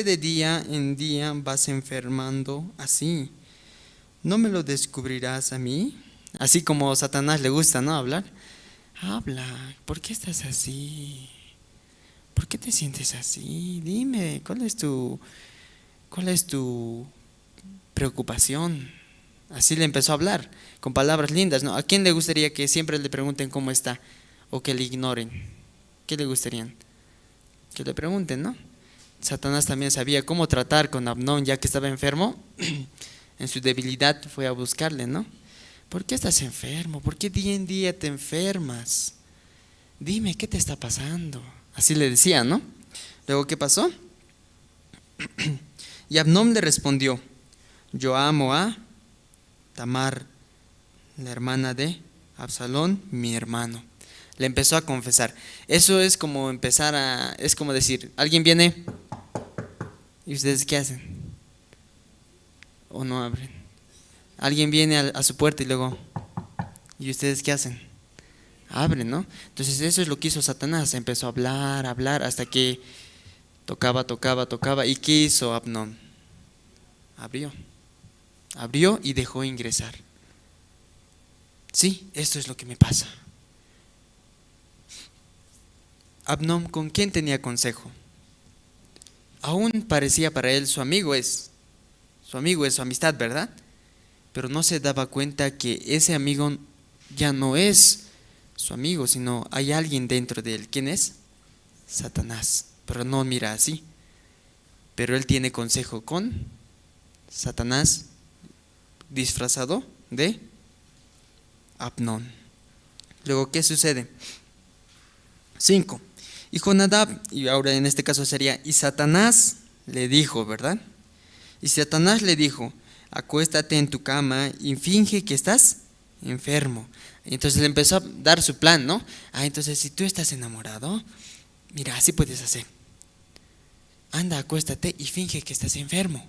Speaker 6: de día en día vas enfermando así? ¿No me lo descubrirás a mí? Así como a Satanás le gusta, ¿no? Hablar. Habla, ¿por qué estás así? ¿Por qué te sientes así? Dime, ¿cuál es tu preocupación? Así le empezó a hablar, con palabras lindas, ¿no? ¿A quién le gustaría que siempre le pregunten cómo está o que le ignoren? ¿Qué le gustaría? Que le pregunten, ¿no? Satanás también sabía cómo tratar con Amnón, ya que estaba enfermo. En su debilidad fue a buscarle, ¿no? ¿Por qué estás enfermo? ¿Por qué día en día te enfermas? Dime, ¿qué te está pasando? Así le decía, ¿no? Luego, ¿qué pasó? Y Amnón le respondió: yo amo a Tamar, la hermana de Absalón, mi hermano. Le empezó a confesar. Eso es como es como decir, alguien viene y ustedes ¿qué hacen? ¿O no abren? Alguien viene a su puerta y luego, ¿y ustedes qué hacen? Abren, ¿no? Entonces eso es lo que hizo Satanás. Empezó a hablar hasta que tocaba. ¿Y qué hizo Amnón? Abrió y dejó ingresar. Sí, esto es lo que me pasa. Amnón, ¿con quién tenía consejo? Aún parecía para él su amigo es su amistad, ¿verdad? Pero no se daba cuenta que ese amigo ya no es su amigo, sino hay alguien dentro de él. ¿Quién es? Satanás. Pero no mira así. Pero él tiene consejo con Satanás disfrazado de Amnón. Luego, ¿qué sucede? 5. Y Jonadab, y ahora en este caso sería, y Satanás le dijo, ¿verdad? Y Satanás le dijo: acuéstate en tu cama y finge que estás enfermo. Y entonces le empezó a dar su plan, ¿no? Entonces si tú estás enamorado, mira, así puedes hacer. Anda, acuéstate y finge que estás enfermo.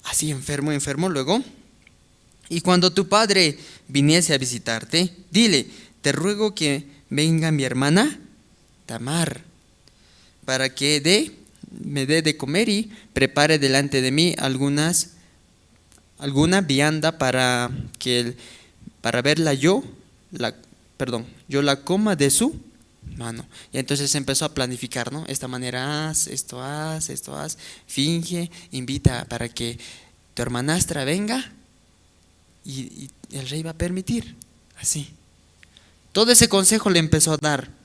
Speaker 6: Así enfermo, luego. Y cuando tu padre viniese a visitarte, dile: te ruego que venga mi hermana Tamar, para que me dé de comer y prepare delante de mí alguna vianda para verla yo la coma de su mano. Y entonces empezó a planificar, ¿no? Esta manera, haz, finge, invita para que tu hermanastra venga y el rey va a permitir, así. Todo ese consejo le empezó a dar.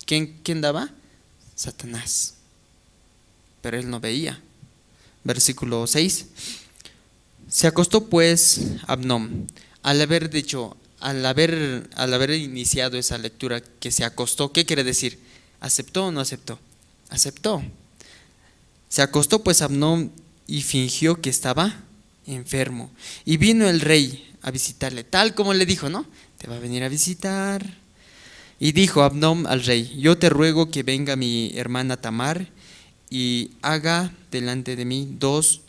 Speaker 6: ¿Quién daba? Satanás. Pero él no veía. Versículo 6. Se acostó pues Amnón. Al haber iniciado esa lectura que se acostó, ¿qué quiere decir? ¿Aceptó o no aceptó? Aceptó. Se acostó pues Amnón y fingió que estaba enfermo. Y vino el rey a visitarle, tal como le dijo, ¿no? Te va a venir a visitar. Y dijo Amnón al rey: yo te ruego que venga mi hermana Tamar y haga delante de mí 2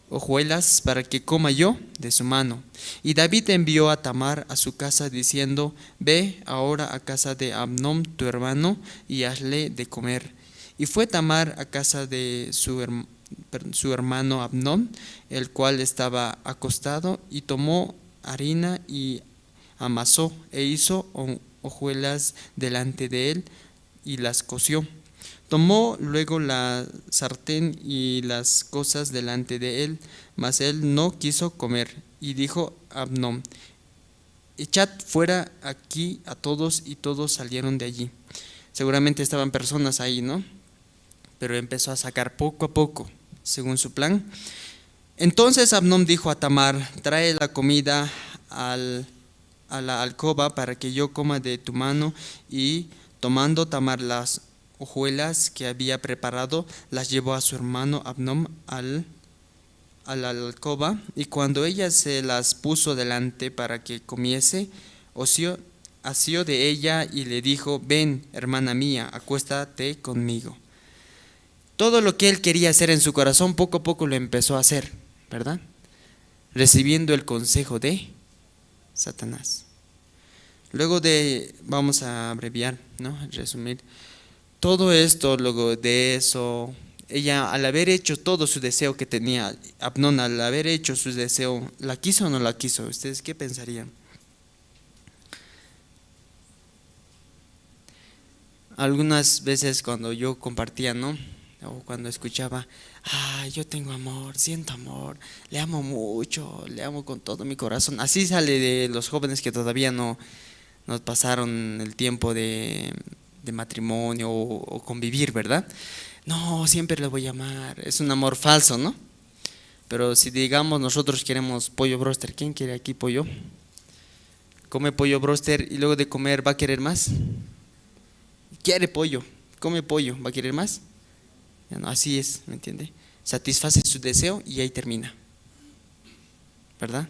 Speaker 6: hojuelas para que coma yo de su mano. Y David envió a Tamar a su casa diciendo: ve ahora a casa de Amnón tu hermano y hazle de comer. Y fue Tamar a casa de su hermano Amnón, el cual estaba acostado, y tomó harina y amasó e hizo hojuelas delante de él y las coció. Tomó luego la sartén y las cosas delante de él, mas él no quiso comer. Y dijo a Amnón: echad fuera aquí a todos, y todos salieron de allí. Seguramente estaban personas ahí, ¿no? Pero empezó a sacar poco a poco, según su plan. Entonces Amnón dijo a Tamar: trae la comida a la alcoba para que yo coma de tu mano. Y tomando Tamar las hojuelas que había preparado, las llevó a su hermano Amnón a la alcoba, y cuando ella se las puso delante para que comiese, asió de ella y le dijo: ven, hermana mía, acuéstate conmigo. Todo lo que él quería hacer en su corazón, poco a poco lo empezó a hacer, ¿verdad? Recibiendo el consejo de Satanás. Luego vamos a abreviar, ¿no? Resumir. Todo esto, luego de eso, ella, al haber hecho todo su deseo que tenía, Amnón, al haber hecho su deseo, ¿la quiso o no la quiso? ¿Ustedes qué pensarían? Algunas veces cuando yo compartía, ¿no? O cuando escuchaba: yo tengo amor, siento amor, le amo mucho, le amo con todo mi corazón. Así sale de los jóvenes que todavía no pasaron el tiempo de matrimonio o convivir, ¿verdad? No, siempre le voy a amar. Es un amor falso, ¿no? Pero si digamos nosotros queremos pollo broster, ¿quién quiere aquí pollo? Come pollo broster y luego de comer va a querer más. Quiere pollo, come pollo, ¿va a querer más? Ya no, así es, ¿me entiende? Satisface su deseo y ahí termina, ¿verdad?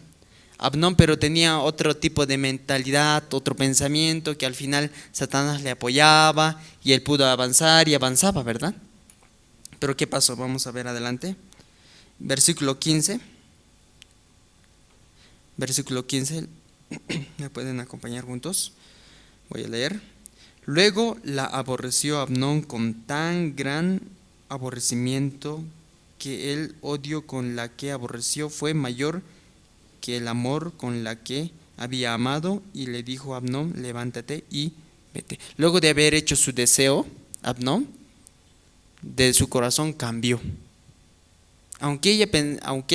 Speaker 6: Amnón, pero tenía otro tipo de mentalidad, otro pensamiento, que al final Satanás le apoyaba y él pudo avanzar y avanzaba, ¿verdad? Pero ¿qué pasó? Vamos a ver adelante. Versículo 15. Versículo 15. ¿Me pueden acompañar juntos? Voy a leer. Luego la aborreció Amnón con tan gran aborrecimiento que el odio con la que aborreció fue mayor que el amor con la que había amado, y le dijo a Amnón: levántate y vete. Luego de haber hecho su deseo, Amnón, de su corazón cambió. Aunque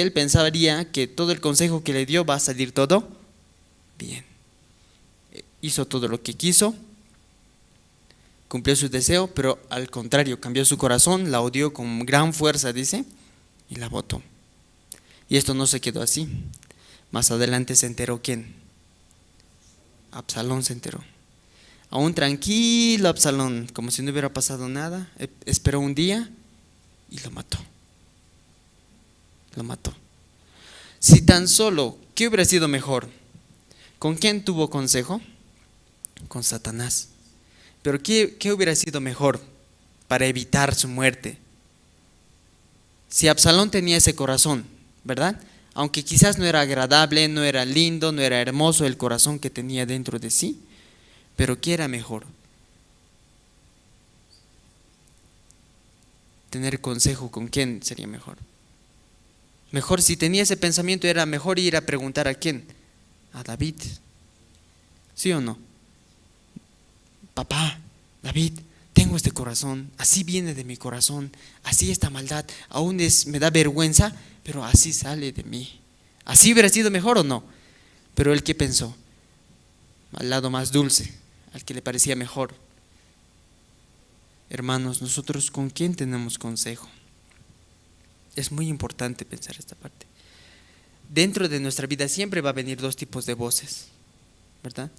Speaker 6: él pensaría que todo el consejo que le dio va a salir todo bien. Hizo todo lo que quiso, cumplió su deseo, pero al contrario, cambió su corazón, la odió con gran fuerza, dice, y la botó. Y esto no se quedó así. Más adelante se enteró ¿quién? Absalón se enteró. Aún tranquilo Absalón, como si no hubiera pasado nada, esperó un día y lo mató. Lo mató. Si tan solo, ¿qué hubiera sido mejor? ¿Con quién tuvo consejo? Con Satanás. Pero ¿qué hubiera sido mejor para evitar su muerte? Si Absalón tenía ese corazón, ¿verdad? Aunque quizás no era agradable, no era lindo, no era hermoso el corazón que tenía dentro de sí, pero ¿qué era mejor? Tener consejo con quién sería mejor. Mejor, si tenía ese pensamiento, era mejor ir a preguntar a quién, a David. ¿Sí o no? Papá, David, tengo este corazón, así viene de mi corazón, así esta maldad, aún me da vergüenza, pero así sale de mí. ¿Así hubiera sido mejor o no? Pero él, ¿qué pensó? Al lado más dulce, al que le parecía mejor. Hermanos, nosotros ¿con quién tenemos consejo? Es muy importante pensar esta parte. Dentro de nuestra vida siempre va a venir dos tipos de voces, ¿verdad?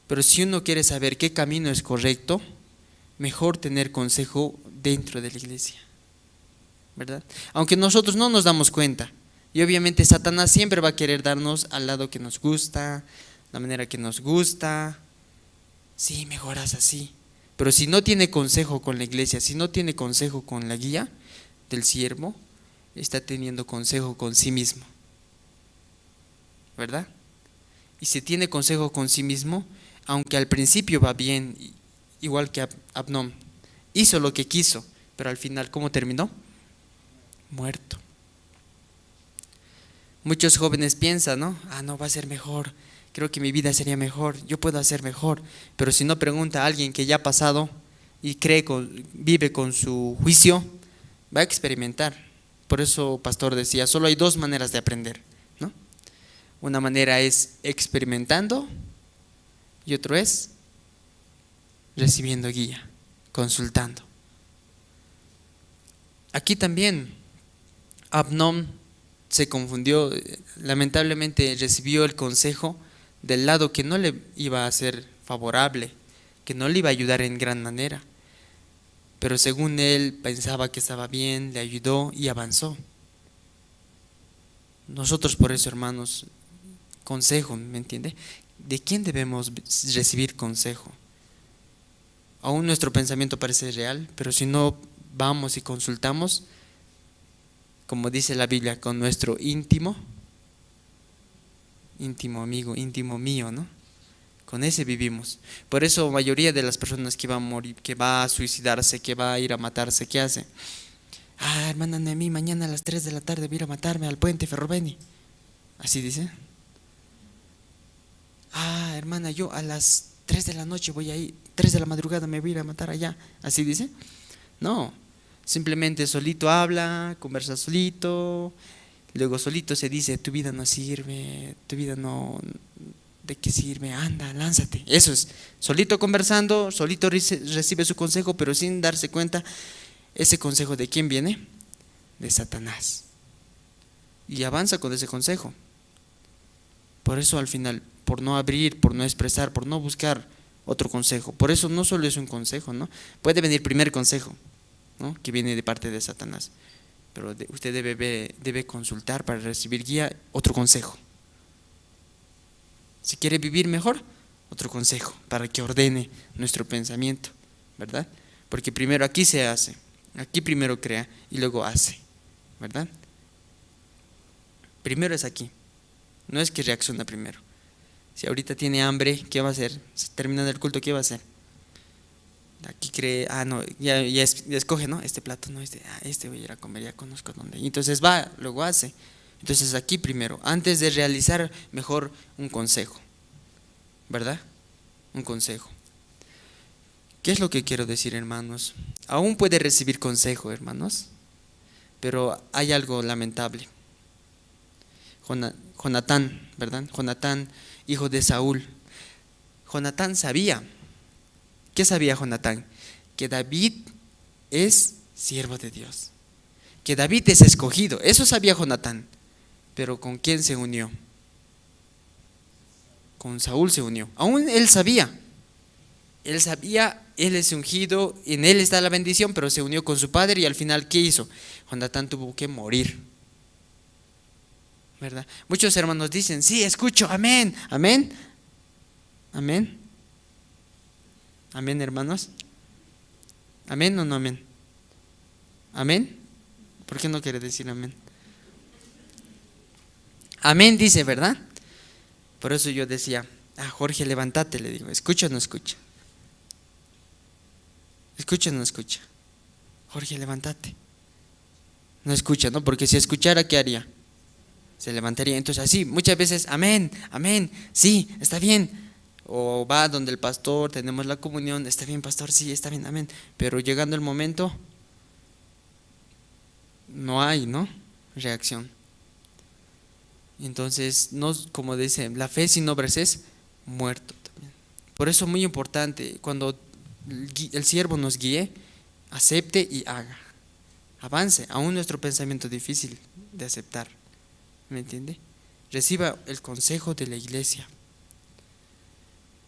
Speaker 6: Pero si uno quiere saber qué camino es correcto, mejor tener consejo dentro de la iglesia, ¿verdad? Aunque nosotros no nos damos cuenta. Y obviamente Satanás siempre va a querer darnos al lado que nos gusta, la manera que nos gusta. Sí, mejoras así. Pero si no tiene consejo con la iglesia, si no tiene consejo con la guía del siervo, está teniendo consejo con sí mismo, ¿verdad? Y si tiene consejo con sí mismo, aunque al principio va bien, igual que Amnón, hizo lo que quiso, pero al final, ¿cómo terminó? Muerto. Muchos jóvenes piensan, ¿no? No, va a ser mejor creo que mi vida sería mejor, yo puedo hacer mejor. Pero si no pregunta a alguien que ya ha pasado y vive con su juicio, va a experimentar. Por eso pastor decía, solo hay dos maneras de aprender, ¿no? Una manera es experimentando y otro es recibiendo guía, consultando. Aquí también Amnón se confundió, lamentablemente recibió el consejo del lado que no le iba a ser favorable, que no le iba a ayudar en gran manera. Pero según él pensaba que estaba bien, le ayudó y avanzó. Nosotros por eso, hermanos, consejo, ¿me entiende? ¿De quién debemos recibir consejo? Aún nuestro pensamiento parece real, pero si no vamos y consultamos, como dice la Biblia, con nuestro íntimo amigo, íntimo mío, ¿no? Con ese vivimos. Por eso la mayoría de las personas que va a morir, que va a suicidarse, que va a ir a matarse, ¿qué hace? Hermana Noemí, mañana a las 3 de la tarde voy a ir a matarme al puente Ferroveni. Así dice. Hermana, yo a las 3 de la noche voy a ir, 3 de la madrugada me voy a ir a matar allá. Así dice. No, simplemente solito habla, conversa solito, luego solito se dice, tu vida no sirve, tu vida no, ¿de qué sirve? Anda, lánzate. Eso es, solito conversando, solito recibe su consejo, pero sin darse cuenta, ese consejo ¿de quién viene? De Satanás. Y avanza con ese consejo. Por eso al final, por no abrir, por no expresar, por no buscar otro consejo. Por eso no solo es un consejo, ¿no? Puede venir primer consejo, ¿no? Que viene de parte de Satanás. Pero usted debe consultar para recibir guía, otro consejo. Si quiere vivir mejor, otro consejo para que ordene nuestro pensamiento, ¿verdad? Porque primero aquí se hace, aquí primero crea y luego hace, ¿verdad? Primero es aquí, no es que reacciona primero. Si ahorita tiene hambre, ¿qué va a hacer? Terminando el culto, ¿qué va a hacer? Aquí cree, no, ya escoge, ¿no? Este plato, no, este voy a ir a comer, ya conozco dónde. Y entonces va, luego hace. Entonces aquí primero, antes de realizar, mejor un consejo, ¿verdad? Un consejo. ¿Qué es lo que quiero decir, hermanos? Aún puede recibir consejo, hermanos, pero hay algo lamentable. Jonatán, ¿verdad? Jonatán, hijo de Saúl. Jonatán sabía. ¿Qué sabía Jonatán? Que David es siervo de Dios, que David es escogido. Eso sabía Jonatán. Pero ¿con quién se unió? Con Saúl se unió. Aún él sabía, él es ungido, en él está la bendición, pero se unió con su padre y al final ¿qué hizo? Jonatán tuvo que morir, ¿verdad? Muchos hermanos dicen, sí, escucho, amén, amén, amén, amén, hermanos, amén o no amén, amén. ¿Por qué no quiere decir amén? Amén dice, ¿verdad? Por eso yo decía, Jorge, levántate, le digo, ¿escucha o no escucha? ¿Escucha o no escucha? Jorge, levántate. No escucha, ¿no? Porque si escuchara, ¿qué haría? Se levantaría. Entonces así, muchas veces, amén, amén, sí, está bien. O va donde el pastor, tenemos la comunión, está bien, pastor, sí, está bien, amén. Pero llegando el momento, no hay, ¿no? Reacción. Entonces, no, como dice, la fe sin obras es muerto también. Por eso es muy importante, cuando el siervo nos guíe, acepte y haga. Avance, aún nuestro pensamiento es difícil de aceptar. ¿Me entiende? Reciba el consejo de la iglesia.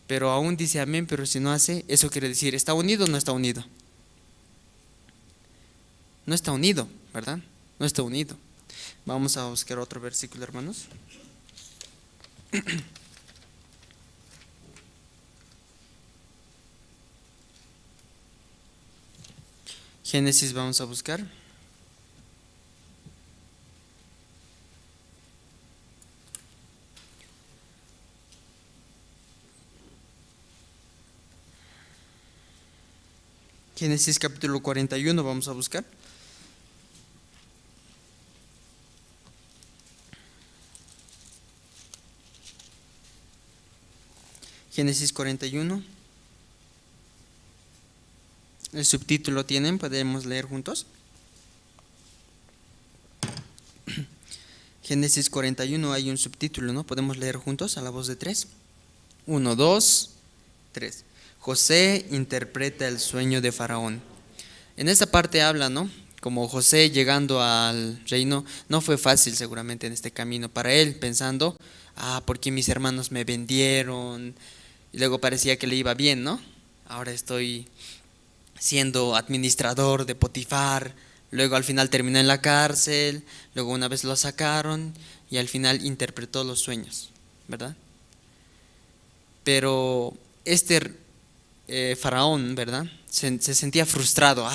Speaker 6: Pero aún dice amén, pero si no hace, eso quiere decir, ¿está unido o no está unido? No está unido, ¿verdad? No está unido. Vamos a buscar otro versículo, hermanos. Génesis vamos a buscar. Génesis capítulo 41 vamos a buscar. Génesis 41. El subtítulo tienen, podemos leer juntos. Génesis 41 hay un subtítulo, ¿no? Podemos leer juntos a la voz de 3. 1, 2, 3. José interpreta el sueño de Faraón. En esta parte habla, ¿no? Como José llegando al reino, no fue fácil seguramente en este camino para él, pensando, ¿por qué mis hermanos me vendieron? Y luego parecía que le iba bien, ¿no? Ahora estoy siendo administrador de Potifar. Luego al final terminó en la cárcel, luego una vez lo sacaron y al final interpretó los sueños, ¿verdad? Pero este faraón, ¿verdad? Se sentía frustrado.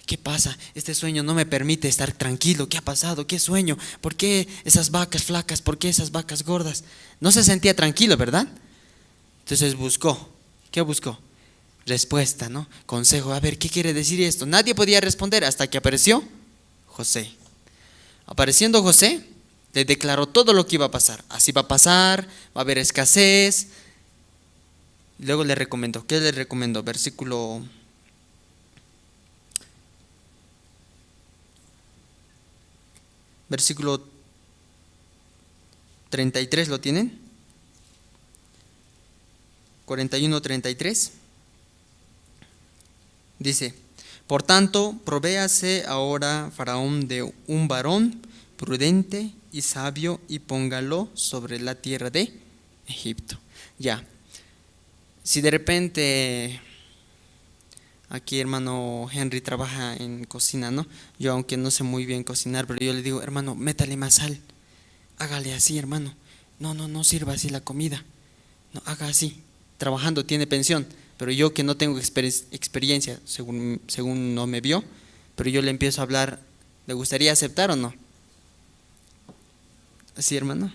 Speaker 6: ¿Qué pasa? Este sueño no me permite estar tranquilo. ¿Qué ha pasado? ¿Qué sueño? ¿Por qué esas vacas flacas? ¿Por qué esas vacas gordas? No se sentía tranquilo, ¿verdad? Entonces buscó. ¿Qué buscó? Respuesta, ¿no? Consejo. A ver, ¿qué quiere decir esto? Nadie podía responder hasta que apareció José. Apareciendo José, le declaró todo lo que iba a pasar. Así va a pasar, va a haber escasez. Luego le recomendó. ¿Qué le recomendó? Versículo 33, ¿lo tienen? 41:33. Dice: por tanto, provéase ahora Faraón de un varón prudente y sabio y póngalo sobre la tierra de Egipto. Ya, si de repente aquí hermano Henry trabaja en cocina, ¿no? Yo aunque no sé muy bien cocinar, pero yo le digo, hermano, métale más sal, hágale así, hermano. No sirva así la comida, no, haga así. Trabajando, tiene pensión, pero yo que no tengo experiencia, según no me vio, pero yo le empiezo a hablar, ¿le gustaría aceptar o no? Así, hermano.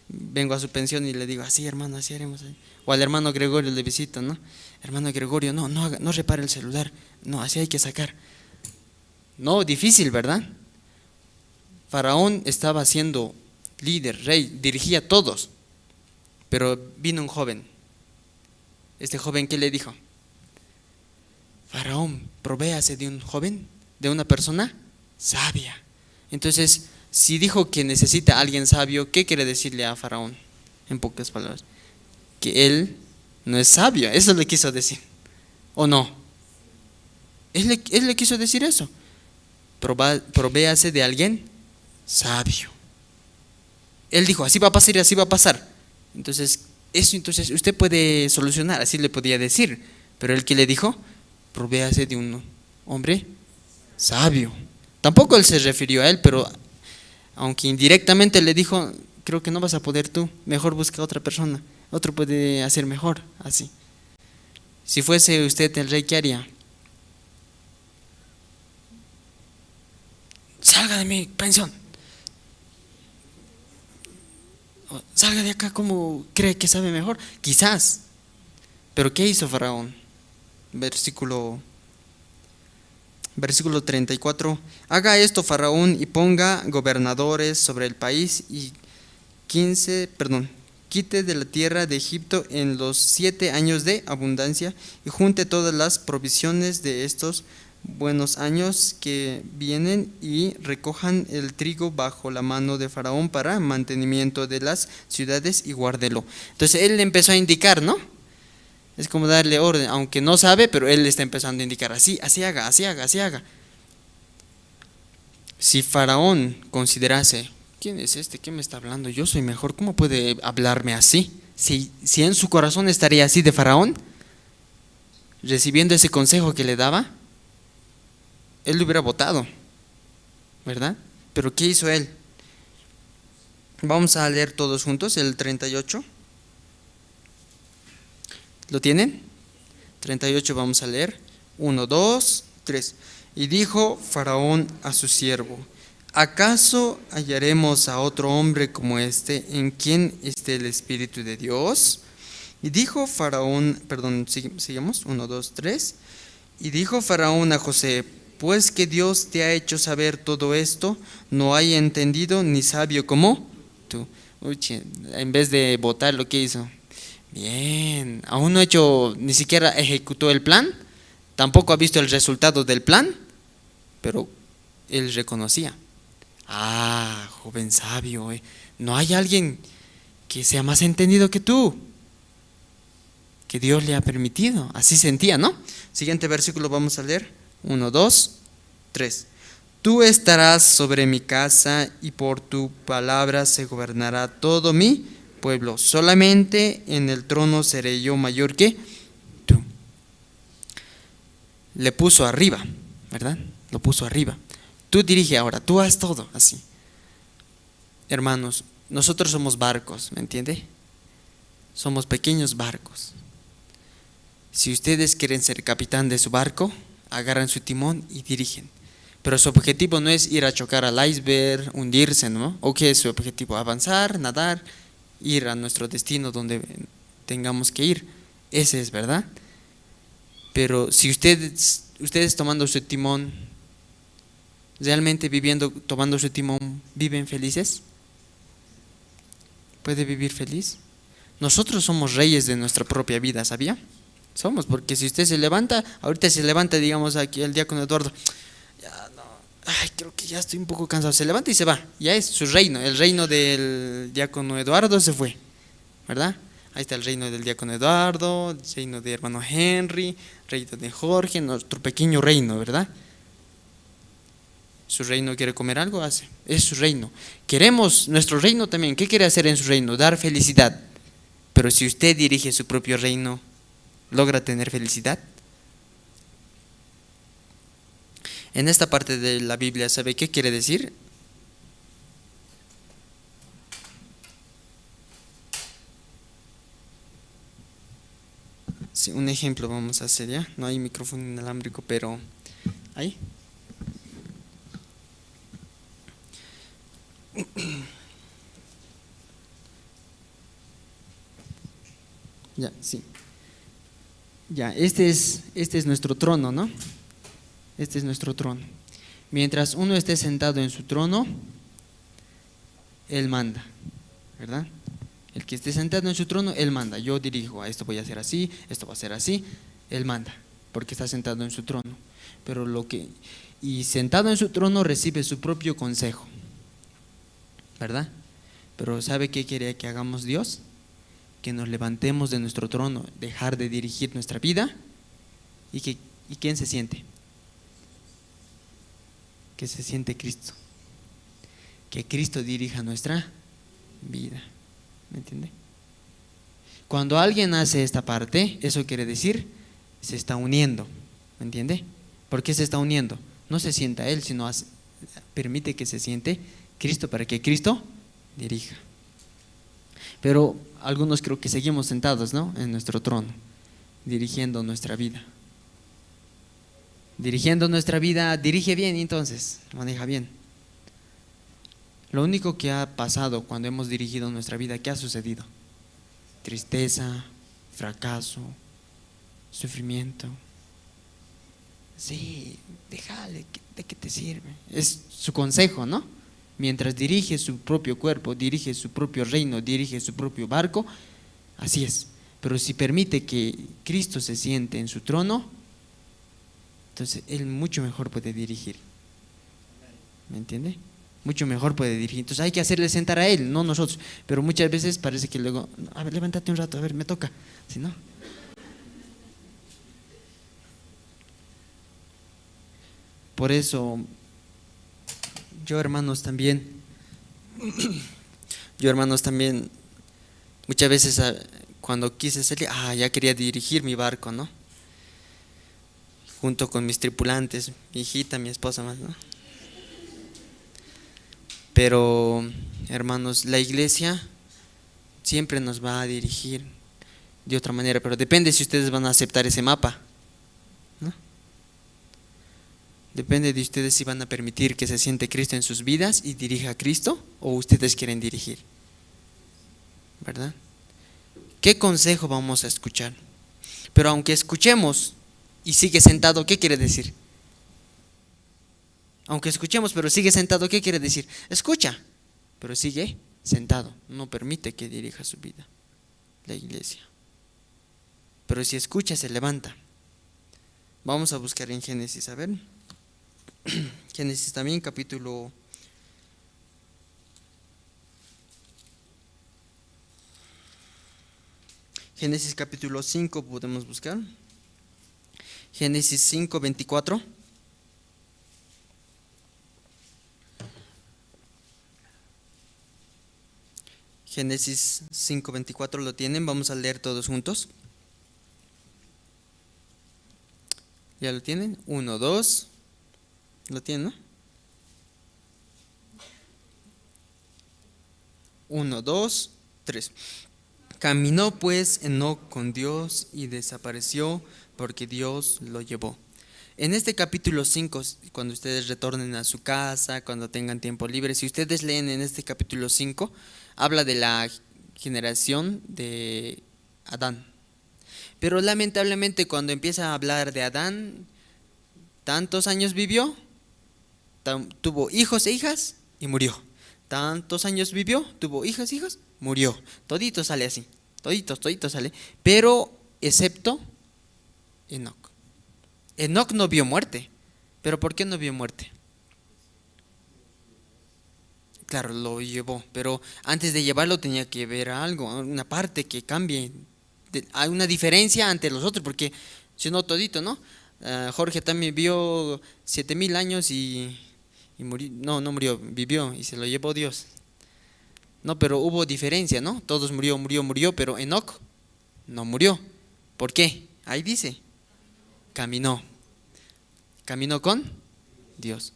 Speaker 6: Vengo a su pensión y le digo, así, hermano, así haremos. O al hermano Gregorio le visito, ¿no? Hermano Gregorio, no repare el celular, no, así hay que sacar. No, difícil, ¿verdad? Faraón estaba siendo líder, rey, dirigía a todos, pero vino un joven. Este joven, ¿qué le dijo? Faraón, provéase de un joven, de una persona sabia. Entonces, si dijo que necesita a alguien sabio, ¿qué quiere decirle a Faraón? En pocas palabras, que él no es sabio. Eso le quiso decir, ¿o no? Él le quiso decir eso. Provéase de alguien sabio. Él dijo, así va a pasar y así va a pasar. Entonces usted puede solucionar, así le podía decir. Pero él que le dijo, provéase de un hombre sabio. Tampoco él se refirió a él, pero aunque indirectamente le dijo, creo que no vas a poder tú, mejor busca a otra persona, otro puede hacer mejor, así. Si fuese usted el rey, ¿qué haría? Salga de mi pensión, salga de acá, ¿cómo cree que sabe mejor? Quizás. Pero ¿qué hizo Faraón? Versículo 34. Haga esto Faraón y ponga gobernadores sobre el país y quite de la tierra de Egipto en los 7 años de abundancia y junte todas las provisiones de estos buenos años que vienen y recojan el trigo bajo la mano de Faraón para mantenimiento de las ciudades y guárdelo. Entonces él le empezó a indicar, ¿no? Es como darle orden, aunque no sabe, pero él le está empezando a indicar, así haga. Si Faraón considerase, ¿quién es este? ¿Qué me está hablando? Yo soy mejor, ¿cómo puede hablarme así? Si en su corazón estaría así de Faraón, recibiendo ese consejo que le daba, él lo hubiera votado, ¿verdad? Pero ¿qué hizo él? Vamos a leer todos juntos el 38. ¿Lo tienen? 38 vamos a leer. 1, 2, 3. Y dijo Faraón a su siervo, ¿acaso hallaremos a otro hombre como este en quien esté el Espíritu de Dios? Y dijo Faraón, sigamos, 1, 2, 3. Y dijo Faraón a José, pues que Dios te ha hecho saber todo esto, no hay entendido ni sabio como tú. En vez de votar, lo que hizo, Bien, aún no ha hecho, ni siquiera ejecutó el plan, tampoco ha visto el resultado del plan, pero él reconocía. Ah, joven sabio, no hay alguien que sea más entendido que tú, que Dios le ha permitido. Así sentía, ¿no? Siguiente versículo vamos a leer. 1, 2, 3. Tú estarás sobre mi casa y por tu palabra se gobernará todo mi pueblo. Solamente en el trono seré yo mayor que tú. Le puso arriba, ¿verdad? Lo puso arriba. Tú dirige ahora, tú haz todo así. Hermanos, nosotros somos barcos, ¿me entiende? Somos pequeños barcos. Si ustedes quieren ser capitán de su barco, agarran su timón y dirigen. Pero su objetivo no es ir a chocar al iceberg, hundirse, ¿no? ¿O qué es su objetivo? Avanzar, nadar, ir a nuestro destino donde tengamos que ir. Ese es, ¿verdad? Pero si ustedes tomando su timón, realmente tomando su timón, ¿viven felices? ¿Puede vivir feliz? Nosotros somos reyes de nuestra propia vida, ¿sabía? Somos, porque si usted se levanta, ahorita se levanta, digamos aquí el diácono Eduardo, ya no, ay, creo que ya estoy un poco cansado, se levanta y se va, ya es su reino, el reino del diácono Eduardo se fue, ¿verdad? Ahí está el reino del diácono Eduardo, el reino de hermano Henry, el reino de Jorge, nuestro pequeño reino, ¿verdad? Su reino quiere comer algo, hace, es su reino. Queremos nuestro reino también, ¿qué quiere hacer en su reino? Dar felicidad. Pero si usted dirige su propio reino, ¿logra tener felicidad? En esta parte de la Biblia, ¿sabe qué quiere decir? Sí, un ejemplo vamos a hacer ya. No hay micrófono inalámbrico, pero ahí. Ya, sí. Ya, este es nuestro trono, ¿no? Este es nuestro trono. Mientras uno esté sentado en su trono, él manda, ¿verdad? El que esté sentado en su trono, él manda. Yo dirijo, esto voy a hacer así, esto va a ser así. Él manda, porque está sentado en su trono. Pero y sentado en su trono recibe su propio consejo, ¿verdad? Pero ¿sabe qué quiere que hagamos Dios? Que nos levantemos de nuestro trono, dejar de dirigir nuestra vida. ¿Y quién se siente? Que se siente Cristo. Que Cristo dirija nuestra vida. ¿Me entiende? Cuando alguien hace esta parte, eso quiere decir, se está uniendo. ¿Me entiende? ¿Por qué se está uniendo? No se sienta él, sino permite que se siente Cristo para que Cristo dirija. Pero algunos creo que seguimos sentados, ¿no? En nuestro trono, dirigiendo nuestra vida. Dirigiendo nuestra vida, dirige bien entonces, maneja bien. Lo único que ha pasado cuando hemos dirigido nuestra vida, ¿qué ha sucedido? Tristeza, fracaso, sufrimiento. Sí, déjale, ¿de qué te sirve? Es su consejo, ¿no? Mientras dirige su propio cuerpo, dirige su propio reino, dirige su propio barco, así es. Pero si permite que Cristo se siente en su trono, entonces Él mucho mejor puede dirigir. ¿Me entiende? Mucho mejor puede dirigir. Entonces hay que hacerle sentar a Él, no nosotros. Pero muchas veces parece que luego, a ver, levántate un rato, a ver, me toca. ¿Sí, no? Por eso, yo hermanos también, muchas veces cuando quise salir, ya quería dirigir mi barco, ¿no? Junto con mis tripulantes, mi hijita, mi esposa más, ¿no? Pero, hermanos, la iglesia siempre nos va a dirigir de otra manera, pero depende si ustedes van a aceptar ese mapa, ¿no? Depende de ustedes si van a permitir que se siente Cristo en sus vidas y dirija a Cristo, o ustedes quieren dirigir, ¿verdad? ¿Qué consejo vamos a escuchar? Pero aunque escuchemos y sigue sentado, ¿qué quiere decir? Aunque escuchemos pero sigue sentado, ¿qué quiere decir? Escucha, pero sigue sentado, no permite que dirija su vida, la iglesia. pero si escucha se levanta. Vamos a buscar en Génesis, a ver. Génesis también, capítulo... Génesis capítulo 5 podemos buscar. Génesis 5, 24. Génesis 5, 24 lo tienen, vamos a leer todos juntos. ¿Ya lo tienen? 1, 2. ¿Lo tienen, no? 1, 2, 3. Caminó pues Enoc con Dios y desapareció porque Dios lo llevó. En este capítulo 5, cuando ustedes retornen a su casa, cuando tengan tiempo libre, si ustedes leen en este capítulo 5, habla de la generación de Adán. Pero lamentablemente cuando empieza a hablar de Adán, tantos años vivió, tuvo hijos e hijas y murió. Tantos años vivió, tuvo hijas, hijos, murió. Todito sale así, todito sale. Pero excepto Enoc. Enoc no vio muerte. ¿Pero por qué no vio muerte? Claro, lo llevó, pero antes de llevarlo tenía que ver algo, una parte que cambie. Hay una diferencia ante los otros, porque si no todito, ¿no? Jorge también vivió 7,000 años y murió. No murió, vivió y se lo llevó Dios. No, pero hubo diferencia, ¿no? Todos murió, pero Enoc no murió. ¿Por qué? Ahí dice, caminó con Dios.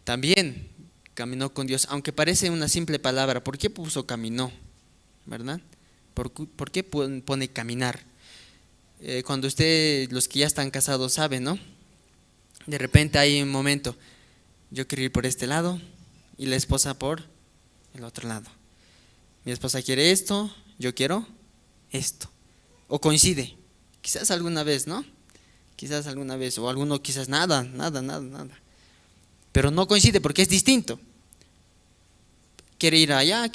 Speaker 6: También caminó con Dios, aunque parece una simple palabra. ¿Por qué puso caminó? ¿Verdad? ¿Por qué pone caminar? Cuando los que ya están casados saben, ¿no? De repente hay un momento, yo quiero ir por este lado y la esposa por el otro lado. Mi esposa quiere esto, yo quiero esto. O coincide, quizás alguna vez, ¿no? Quizás alguna vez, o alguno quizás nada. Pero no coincide porque es distinto. Quiere ir allá,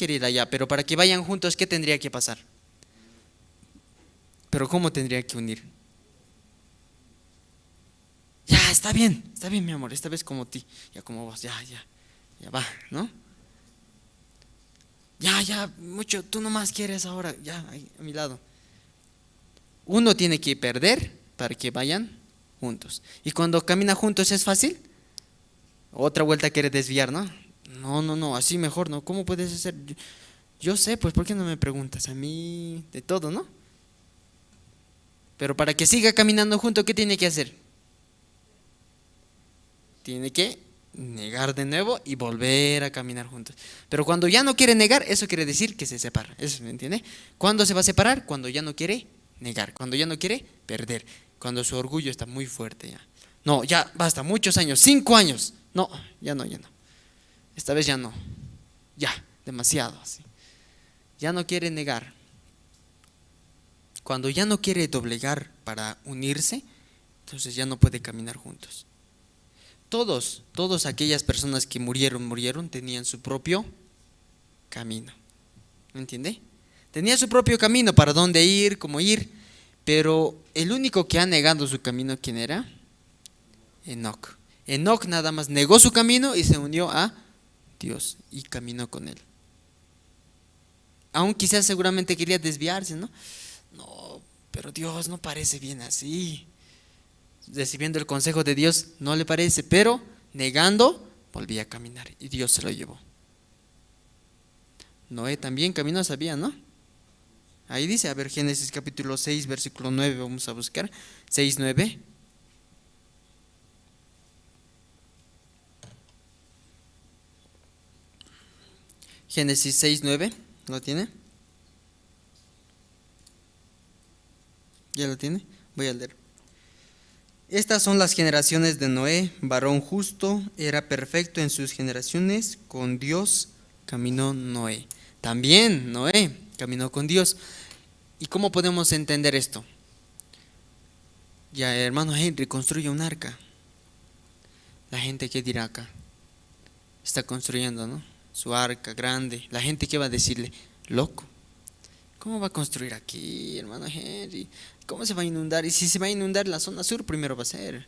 Speaker 6: pero para que vayan juntos, ¿qué tendría que pasar? Pero ¿cómo tendría que unir? Ya, está bien, mi amor, esta vez como ti, ya como vos, ya va, ¿no? Ya, mucho, tú nomás quieres ahora, ya, ahí, a mi lado. Uno tiene que perder para que vayan juntos. Y cuando camina juntos es fácil. Otra vuelta quiere desviar, ¿no? No, así mejor, ¿no? ¿Cómo puedes hacer? Yo sé, pues, ¿por qué no me preguntas? A mí, de todo, ¿no? Pero para que siga caminando junto, ¿qué tiene que hacer? Tiene que negar de nuevo y volver a caminar juntos. Pero cuando ya no quiere negar, eso quiere decir que se separa. ¿Eso me entiende? ¿Cuándo se va a separar? Cuando ya no quiere negar, cuando ya no quiere perder, cuando su orgullo está muy fuerte ya. No, ya basta, muchos años, 5 años. No, ya no. Esta vez ya no. Ya, demasiado así. Ya no quiere negar. Cuando ya no quiere doblegar para unirse, entonces ya no puede caminar juntos. Todas aquellas personas que murieron tenían su propio camino. ¿Me entiende? Tenía su propio camino para dónde ir, cómo ir, pero el único que ha negado su camino, ¿quién era? Enoc. Enoc nada más negó su camino y se unió a Dios y caminó con él. Aún quizás seguramente quería desviarse, ¿no? No, pero Dios no parece bien así. Recibiendo el consejo de Dios no le parece, pero negando volvía a caminar y Dios se lo llevó. Noé también caminó, sabía, ¿no? Ahí dice, a ver, Génesis capítulo 6, versículo 9, vamos a buscar, 6, 9. Génesis 6, 9, ¿lo tiene? ¿Ya lo tiene? Voy a leer. Estas son las generaciones de Noé, varón justo, era perfecto en sus generaciones, con Dios caminó Noé. También Noé caminó con Dios. ¿Y cómo podemos entender esto? Ya, hermano Henry, construye un arca. La gente, ¿qué dirá acá? Está construyendo, ¿no? Su arca grande. La gente, ¿qué va a decirle? Loco. ¿Cómo va a construir aquí, hermano Henry? ¿Cómo se va a inundar? Y si se va a inundar la zona sur primero va a ser.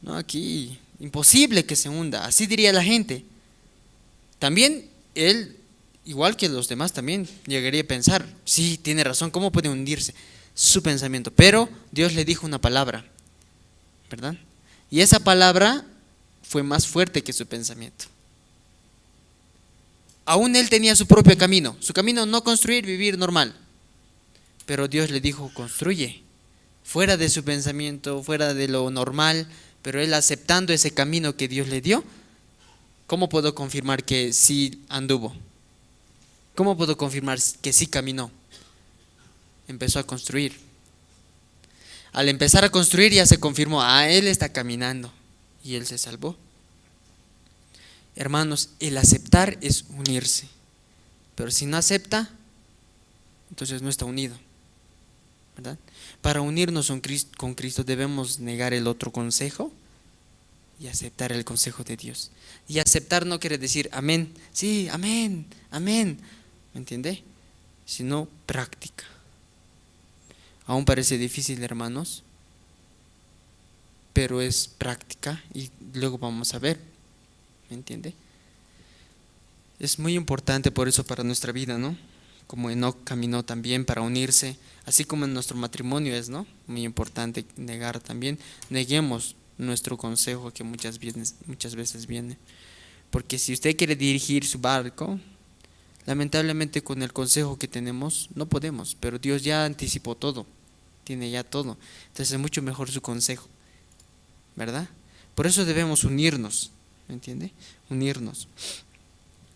Speaker 6: No, aquí, imposible que se hunda, así diría la gente. También él, igual que los demás, también llegaría a pensar, sí, tiene razón, ¿cómo puede hundirse? Su pensamiento, pero Dios le dijo una palabra, ¿verdad? Y esa palabra fue más fuerte que su pensamiento. Aún él tenía su propio camino, su camino no construir, vivir normal, pero Dios le dijo, construye, fuera de su pensamiento, fuera de lo normal, pero él aceptando ese camino que Dios le dio. ¿Cómo puedo confirmar que sí anduvo? ¿Cómo puedo confirmar que sí caminó? Empezó a construir. Al empezar a construir ya se confirmó, él está caminando y él se salvó. Hermanos, el aceptar es unirse, pero si no acepta, entonces no está unido, ¿verdad? Para unirnos con Cristo debemos negar el otro consejo y aceptar el consejo de Dios. Y aceptar no quiere decir amén, sí, amén, amén, ¿me entiende? Sino práctica. Aún parece difícil, hermanos, pero es práctica y luego vamos a ver, ¿me entiende? Es muy importante por eso para nuestra vida, ¿no? Como Enoc caminó también para unirse, así como en nuestro matrimonio es, ¿no? Muy importante negar también, neguemos nuestro consejo que muchas veces viene, porque si usted quiere dirigir su barco, lamentablemente con el consejo que tenemos no podemos, pero Dios ya anticipó todo, tiene ya todo, entonces es mucho mejor su consejo, ¿verdad? Por eso debemos unirnos, ¿me entiende? Unirnos.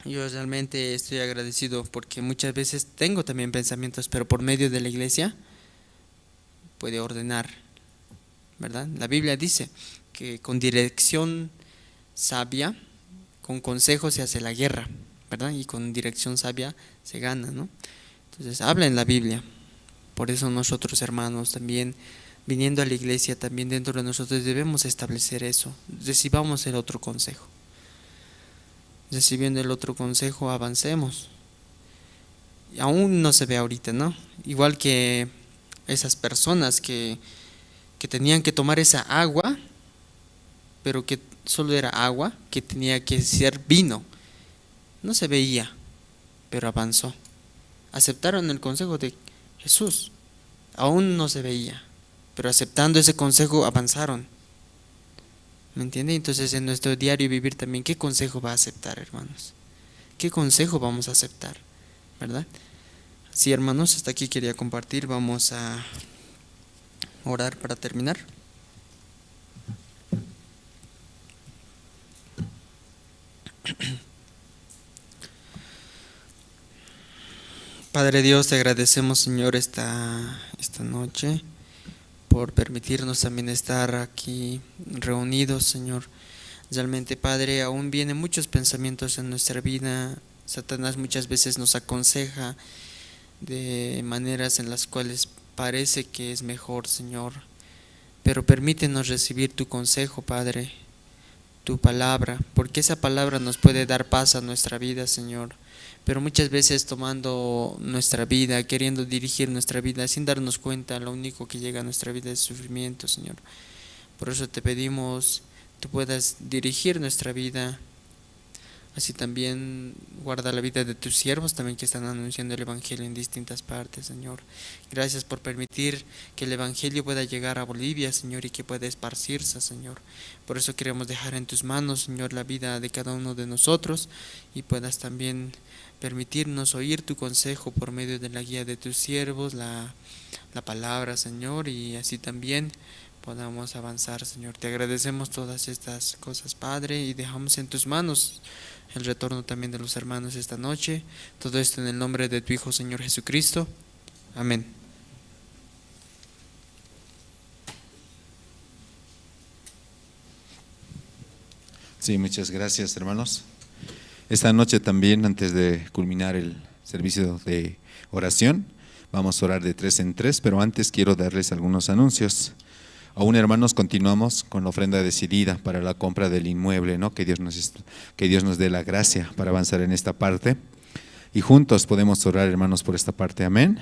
Speaker 6: Yo realmente estoy agradecido porque muchas veces tengo también pensamientos, pero por medio de la iglesia puede ordenar, ¿verdad? La Biblia dice que con dirección sabia, con consejo se hace la guerra, ¿verdad? Y con dirección sabia se gana, ¿no? Entonces habla en la Biblia. Por eso nosotros, hermanos, también viniendo a la iglesia, también dentro de nosotros debemos establecer eso. Recibamos el otro consejo. Recibiendo el otro consejo, avancemos. Aún no se ve ahorita, ¿no? Igual que esas personas que tenían que tomar esa agua, pero que solo era agua, que tenía que ser vino. No se veía, pero avanzó. Aceptaron el consejo de Jesús. Aún no se veía, pero aceptando ese consejo avanzaron. ¿Me entiende? Entonces en nuestro diario vivir también, ¿qué consejo va a aceptar, hermanos? ¿Qué consejo vamos a aceptar? ¿Verdad? Sí, hermanos, hasta aquí quería compartir. Vamos a orar para terminar. Padre Dios, te agradecemos, Señor, esta noche por permitirnos también estar aquí reunidos, Señor. Realmente, Padre, aún vienen muchos pensamientos en nuestra vida. Satanás muchas veces nos aconseja de maneras en las cuales parece que es mejor, Señor. Pero permítenos recibir tu consejo, Padre, tu palabra, porque esa palabra nos puede dar paz a nuestra vida, Señor. Pero muchas veces tomando nuestra vida, queriendo dirigir nuestra vida sin darnos cuenta, lo único que llega a nuestra vida es sufrimiento, Señor. Por eso te pedimos, tú puedas dirigir nuestra vida. Así también guarda la vida de tus siervos también que están anunciando el Evangelio en distintas partes, Señor. Gracias por permitir que el Evangelio pueda llegar a Bolivia, Señor, y que pueda esparcirse, Señor. Por eso queremos dejar en tus manos, Señor, la vida de cada uno de nosotros y puedas también permitirnos oír tu consejo por medio de la guía de tus siervos, la palabra, Señor, y así también podamos avanzar, Señor. Te agradecemos todas estas cosas, Padre, y dejamos en tus manos el retorno también de los hermanos esta noche. Todo esto en el nombre de tu Hijo, Señor Jesucristo. Amén.
Speaker 3: Sí, muchas gracias, hermanos. Esta noche también, antes de culminar el servicio de oración, vamos a orar de 3 en 3, pero antes quiero darles algunos anuncios. Aún, hermanos, continuamos con la ofrenda decidida para la compra del inmueble, ¿no? Que Dios nos dé la gracia para avanzar en esta parte. y juntos podemos orar, hermanos, por esta parte. Amén.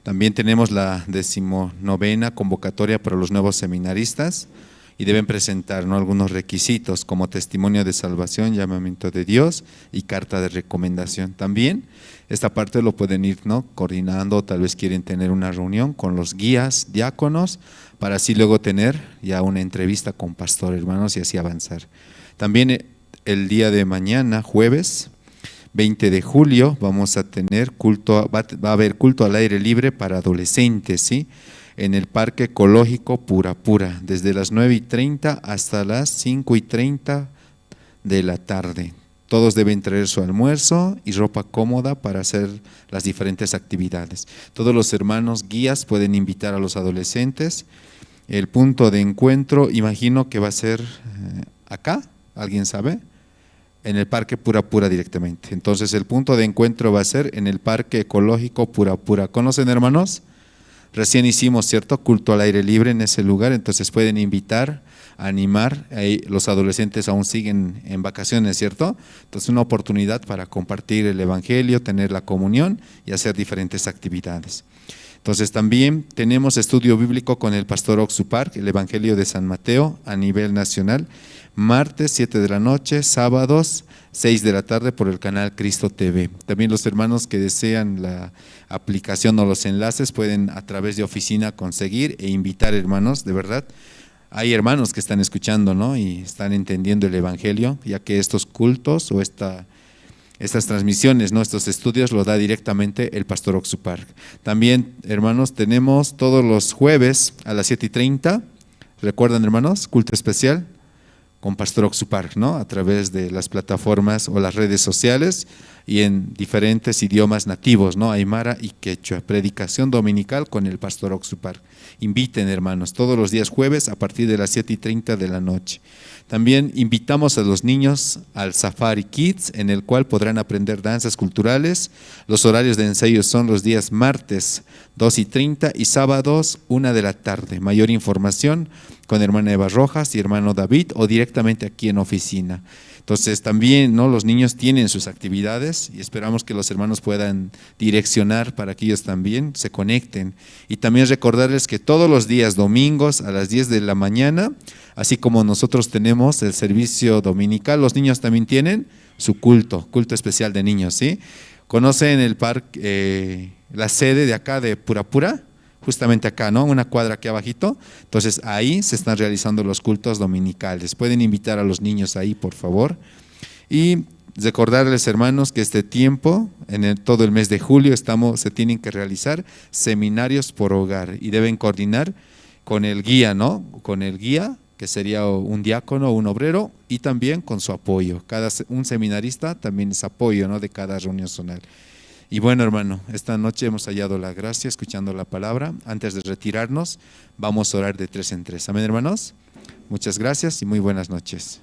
Speaker 3: También tenemos la 19ª convocatoria para los nuevos seminaristas y deben presentar, ¿no?, algunos requisitos como testimonio de salvación, llamamiento de Dios y carta de recomendación. También esta parte lo pueden ir, ¿no?, coordinando, tal vez quieren tener una reunión con los guías, diáconos, para así luego tener ya una entrevista con pastor, hermanos, y así avanzar. También el día de mañana, jueves 20 de julio, vamos a tener culto, va a haber culto al aire libre para adolescentes, ¿sí?, en el Parque Ecológico Purapura, desde las 9:30 hasta las 5:30 de la tarde. Todos deben traer su almuerzo y ropa cómoda para hacer las diferentes actividades. Todos los hermanos guías pueden invitar a los adolescentes. El punto de encuentro, imagino que va a ser acá, ¿alguien sabe? En el Parque Purapura directamente. Entonces el punto de encuentro va a ser en el Parque Ecológico Purapura. ¿Conocen, hermanos? Recién hicimos, ¿cierto?, culto al aire libre en ese lugar, entonces pueden invitar, animar. Ahí los adolescentes aún siguen en vacaciones, ¿cierto? Entonces una oportunidad para compartir el evangelio, tener la comunión y hacer diferentes actividades. Entonces también tenemos estudio bíblico con el pastor Oxupar, el evangelio de San Mateo a nivel nacional, martes 7 de la noche, sábados 6 de la tarde por el canal Cristo TV. También los hermanos que desean la aplicación o los enlaces pueden a través de oficina conseguir e invitar, hermanos, de verdad. Hay hermanos que están escuchando, ¿no?, y están entendiendo el evangelio, ya que estos cultos o estas transmisiones, ¿no?, estos estudios lo da directamente el pastor Oxupar. También, hermanos, tenemos todos los jueves a las 7:30, ¿recuerdan, hermanos? Culto especial con pastor Oxupar, ¿no?, a través de las plataformas o las redes sociales y en diferentes idiomas nativos, ¿no?, aymara y quechua. Predicación dominical con el pastor Oxupar. Inviten, hermanos, todos los días jueves a partir de las 7:30 de la noche. También invitamos a los niños al Safari Kids, en el cual podrán aprender danzas culturales. Los horarios de ensayo son los días martes 2:30 y sábados 1 de la tarde. Mayor información con hermana Eva Rojas y hermano David o directamente aquí en oficina. Entonces también, ¿no?, los niños tienen sus actividades y esperamos que los hermanos puedan direccionar para que ellos también se conecten. Y también recordarles que todos los días domingos a las 10 de la mañana, así como nosotros tenemos el servicio dominical, los niños también tienen su culto especial de niños, ¿sí? ¿Conocen el parque, la sede de acá de Purapura? Justamente acá, ¿no?, una cuadra aquí abajito. Entonces ahí se están realizando los cultos dominicales. Pueden invitar a los niños ahí, por favor. Y recordarles, hermanos, que este tiempo, todo el mes de julio, se tienen que realizar seminarios por hogar y deben coordinar con el guía, ¿no?, con el guía, que sería un diácono o un obrero, y también con su apoyo. Un seminarista también es apoyo, ¿no?, de cada reunión zonal. Y bueno, hermano, esta noche hemos hallado la gracia escuchando la palabra. Antes de retirarnos, vamos a orar de 3 en 3. Amén, hermanos. Muchas gracias y muy buenas noches.